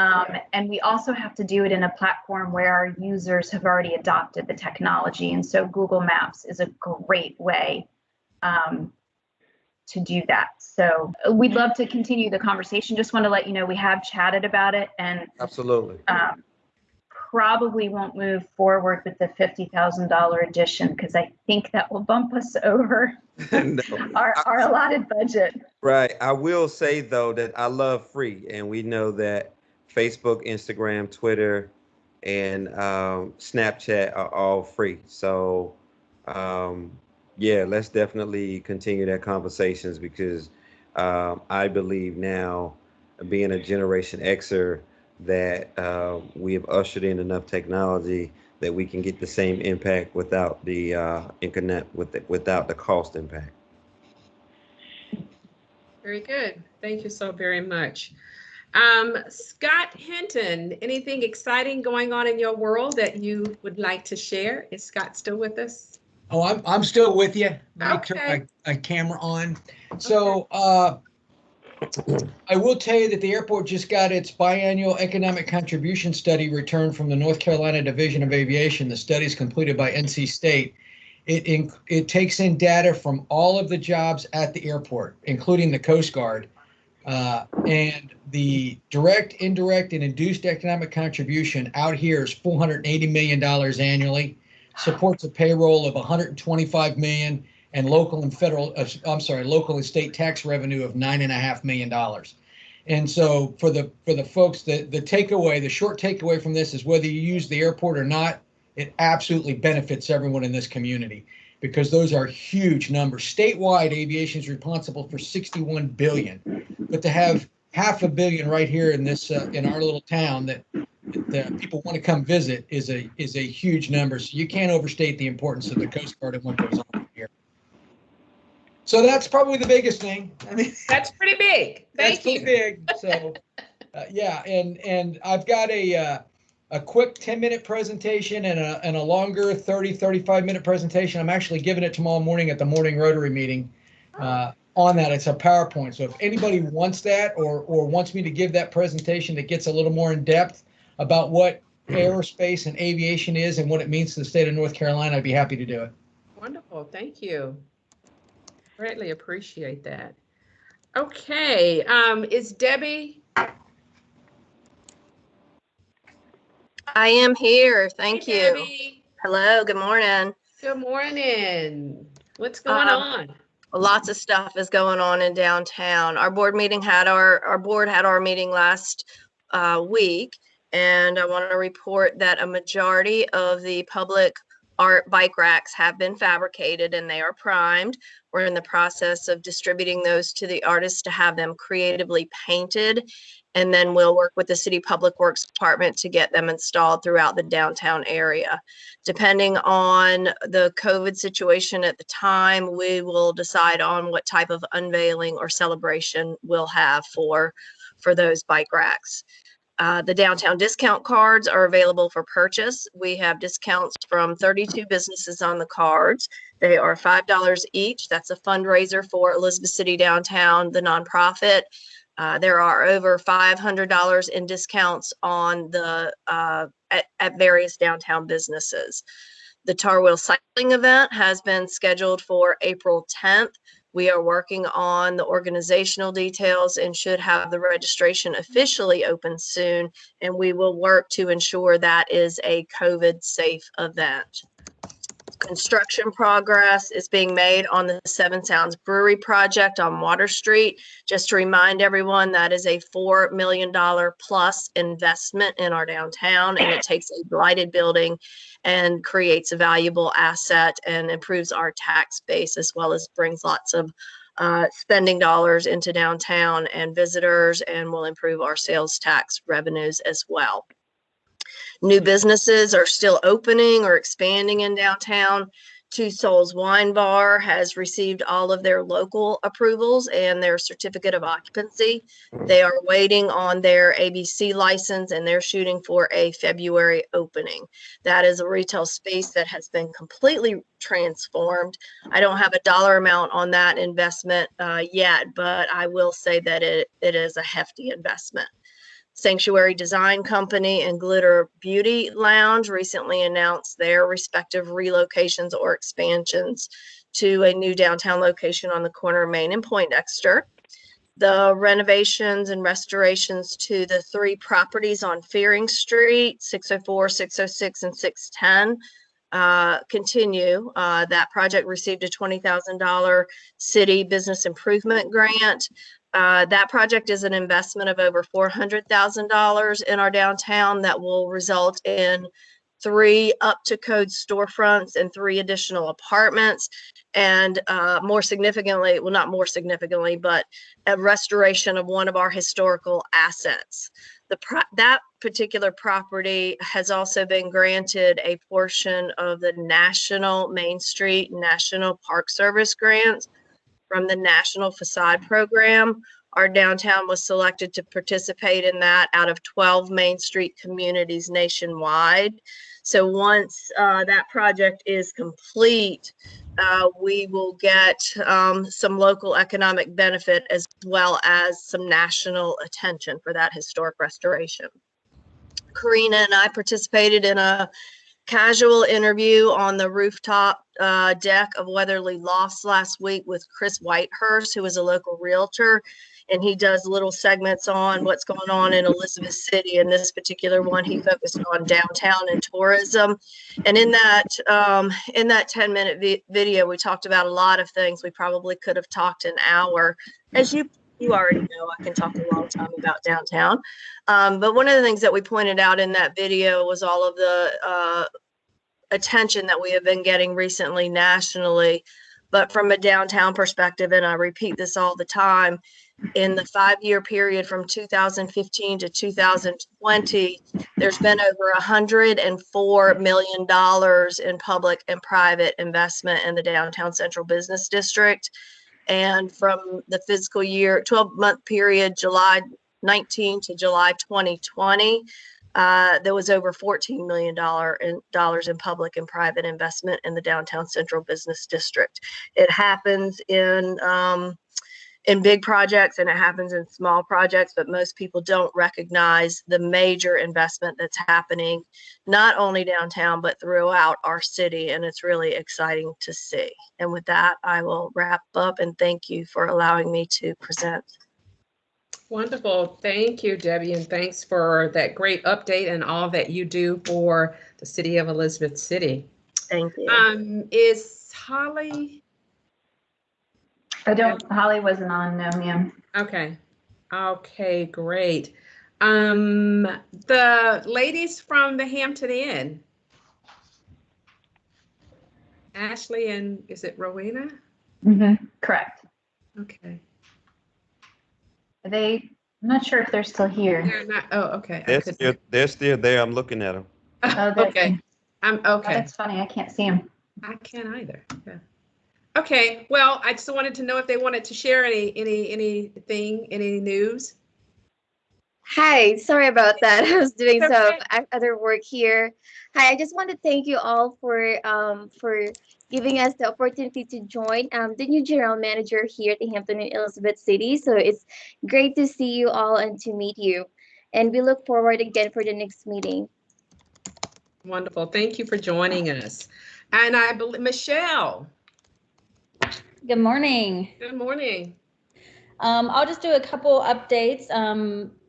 And we also have to do it in a platform where our users have already adopted the technology. And so Google Maps is a great way to do that. So we'd love to continue the conversation. Just want to let you know we have chatted about it, and absolutely probably won't move forward with the $50,000 edition because I think that will bump us over our allotted budget. Right. I will say though that I love free, and we know that Facebook, Instagram, Twitter, and Snapchat are all free. So yeah, let's definitely continue that conversations, because I believe now, being a Generation Xer, that we have ushered in enough technology that we can get the same impact without the without the cost impact. Very good. Thank you so very much. Scott Hinton, anything exciting going on in your world that you would like to share? Is Scott still with us? Oh, I'm still with you. Let me Okay. turn my camera on. So I will tell you that the airport just got its biannual economic contribution study returned from the North Carolina Division of Aviation. The study is completed by NC State. It takes in data from all of the jobs at the airport, including the Coast Guard. And the direct, indirect, and induced economic contribution out here is $480 million annually, supports a payroll of $125 million, and local and state tax revenue of $9.5 million. And so for the folks, the short takeaway from this is, whether you use the airport or not, it absolutely benefits everyone in this community because those are huge numbers. Statewide, aviation is responsible for 61 billion, but to have $500 million right here in this in our little town that people want to come visit is a huge number. So you can't overstate the importance of the Coast Guard and what goes on here. So that's probably the biggest thing. I mean, That's pretty big. that's Thank you. pretty big. So yeah, and I've got a quick 10-minute presentation and a longer 35-minute presentation. I'm actually giving it tomorrow morning at the morning Rotary meeting. On that, it's a PowerPoint. So if anybody wants that or wants me to give that presentation that gets a little more in depth about what aerospace and aviation is and what it means to the state of North Carolina, I'd be happy to do it. Wonderful. Thank you. Greatly appreciate that. Okay. Is Debbie? I am here. Thank Hey, you. Debbie. Hello, good morning. Good morning. What's going on? Lots of stuff is going on in downtown. Our board meeting had our board had our meeting last week, and I want to report that a majority of the public art bike racks have been fabricated and they are primed. We're in the process of distributing those to the artists to have them creatively painted, and then we'll work with the City Public Works Department to get them installed throughout the downtown area. Depending on the COVID situation at the time, we will decide on what type of unveiling or celebration we'll have for those bike racks. The downtown discount cards are available for purchase. We have discounts from 32 businesses on the cards. They are $5 each. That's a fundraiser for Elizabeth City Downtown, the nonprofit. There are over $500 in discounts on the at various downtown businesses. The Tar Wheel Cycling event has been scheduled for April 10th. We are working on the organizational details and should have the registration officially open soon, and we will work to ensure that is a COVID-safe event. Construction progress is being made on the Seven Sounds Brewery project on Water Street. Just to remind everyone, that is a $4 million plus investment in our downtown, and it takes a blighted building and creates a valuable asset and improves our tax base, as well as brings lots of spending dollars into downtown and visitors, and will improve our sales tax revenues as well. New businesses are still opening or expanding in downtown. Two Souls Wine Bar has received all of their local approvals and their certificate of occupancy. They are waiting on their ABC license, and they're shooting for a February opening. That is a retail space that has been completely transformed. I don't have a dollar amount on that investment yet, but I will say that it is a hefty investment. Sanctuary Design Company and Glitter Beauty Lounge recently announced their respective relocations or expansions to a new downtown location on the corner of Main and Poindexter. The renovations and restorations to the 3 properties on Fearing Street, 604, 606, and 610 continue. That project received a $20,000 city business improvement grant. That project is an investment of over $400,000 in our downtown that will result in 3 up-to-code storefronts and 3 additional apartments, and more significantly, well, not more significantly, but a restoration of one of our historical assets. That particular property has also been granted a portion of the National Main Street National Park Service grant from the National Facade Program. Our downtown was selected to participate in that out of 12 Main Street communities nationwide. So once that project is complete, we will get some local economic benefit as well as some national attention for that historic restoration. Karina and I participated in a casual interview on the rooftop deck of Weatherly Lofts last week with Chris Whitehurst, who is a local realtor, and he does little segments on what's going on in Elizabeth City. And this particular one, he focused on downtown and tourism. And in that 10-minute video, we talked about a lot of things. We probably could have talked an hour. As you already know, I can talk a long time about downtown. But one of the things that we pointed out in that video was all of the attention that we have been getting recently nationally. But from a downtown perspective, and I repeat this all the time, in the 5-year period from 2015 to 2020, there's been over $104 million in public and private investment in the downtown central business district. And from the fiscal year 12-month period, July 19 to July 2020, there was over $14 million in public and private investment in the downtown central business district. It happens in big projects and it happens in small projects, but most people don't recognize the major investment that's happening, not only downtown, but throughout our city. And it's really exciting to see. And with that, I will wrap up and thank you for allowing me to present. Wonderful. Thank you, Debbie, and thanks for that great update and all that you do for the city of Elizabeth City. Thank you. Is Holly? Holly wasn't on, no, ma'am. Okay. Okay, great. The ladies from the Hampton Inn. Ashley and is it Rowena? Mm-hmm. Correct. Okay. I'm not sure if they're still here. They're not, oh, okay. They're still there. I'm looking at them. Okay. I'm okay. Oh, that's funny. I can't see them. I can't either. Yeah. Okay. Well, I just wanted to know if they wanted to share anything, any news. Hi, sorry about that. I was doing some other work here. Hi, I just want to thank you all for giving us the opportunity to join the new general manager here at the Hampton and Elizabeth City. So it's great to see you all and to meet you. And we look forward again for the next meeting. Wonderful. Thank you for joining us. And I believe Michelle. Good morning. Good morning. I'll just do a couple updates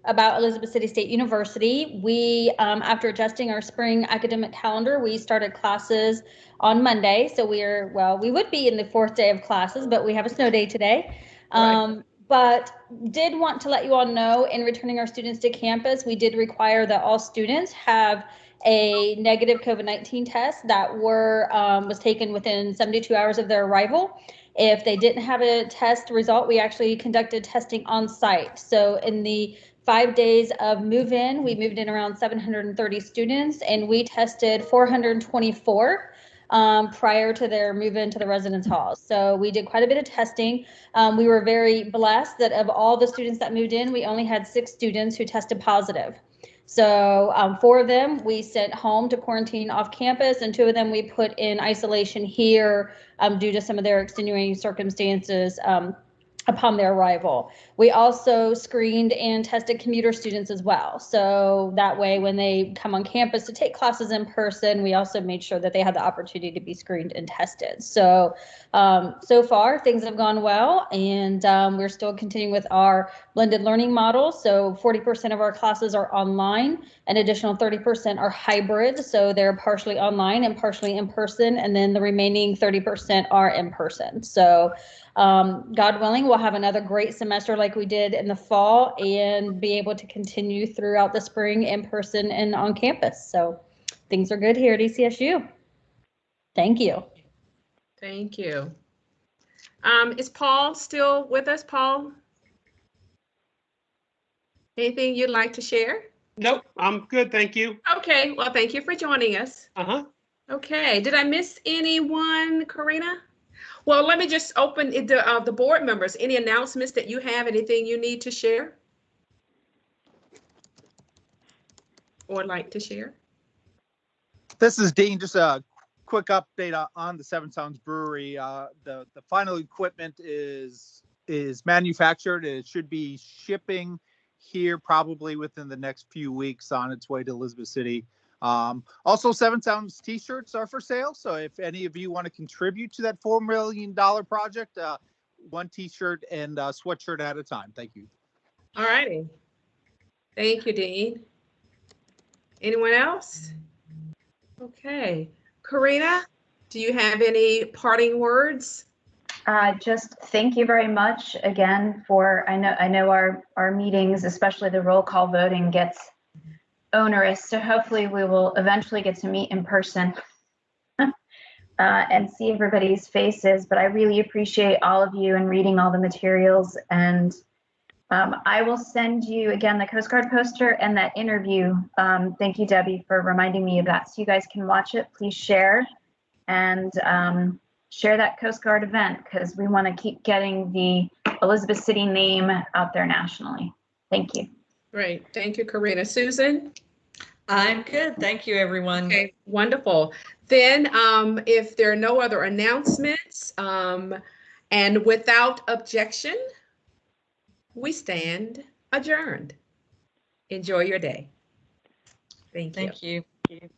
about Elizabeth City State University. We, after adjusting our spring academic calendar, we started classes on Monday. So we would be in the 4th day of classes, but we have a snow day today. But did want to let you all know, in returning our students to campus, we did require that all students have a negative COVID-19 test that was taken within 72 hours of their arrival. If they didn't have a test result, we actually conducted testing on site. So in the 5 days of move-in, we moved in around 730 students, and we tested 424 prior to their move-in to the residence halls. So we did quite a bit of testing. We were very blessed that of all the students that moved in, we only had 6 students who tested positive. So 4 of them we sent home to quarantine off campus, and 2 of them we put in isolation here due to some of their extenuating circumstances upon their arrival. We also screened and tested commuter students as well. So that way, when they come on campus to take classes in person, we also made sure that they had the opportunity to be screened and tested. So, so far things have gone well, and we're still continuing with our blended learning model. So 40% of our classes are online, an additional 30% are hybrid. So they're partially online and partially in person, and then the remaining 30% are in person. So God willing, we'll have another great semester like we did in the fall and be able to continue throughout the spring in person and on campus. So things are good here at ECSU. Thank you. Thank you. Is Paul still with us, Paul? Anything you'd like to share? Nope, I'm good, thank you. Okay, well, thank you for joining us. Okay, did I miss anyone, Karina? Well, let me just open the board members. Any announcements that you have, anything you need to share or like to share? This is Dean. Just a quick update on the Seven Sounds Brewery. The final equipment is manufactured. It should be shipping here probably within the next few weeks on its way to Elizabeth City. Also, Seven Sounds t-shirts are for sale. So if any of you want to contribute to that $4 million project, 1 t-shirt and sweatshirt at a time. Thank you. All righty. Thank you, Dean. Anyone else? Okay. Karina, do you have any parting words? Just thank you very much again for, I know our meetings, especially the roll call voting, gets onerous. So hopefully we will eventually get to meet in person and see everybody's faces, but I really appreciate all of you and reading all the materials. And I will send you again the Coast Guard poster and that interview. Thank you, Debbie, for reminding me of that. So you guys can watch it. Please share and share that Coast Guard event, because we want to keep getting the Elizabeth City name out there nationally. Thank you. Great. Thank you, Karina. Susan? I'm good. Thank you, everyone. Okay, wonderful. Then if there are no other announcements, and without objection, we stand adjourned. Enjoy your day. Thank you. Thank you.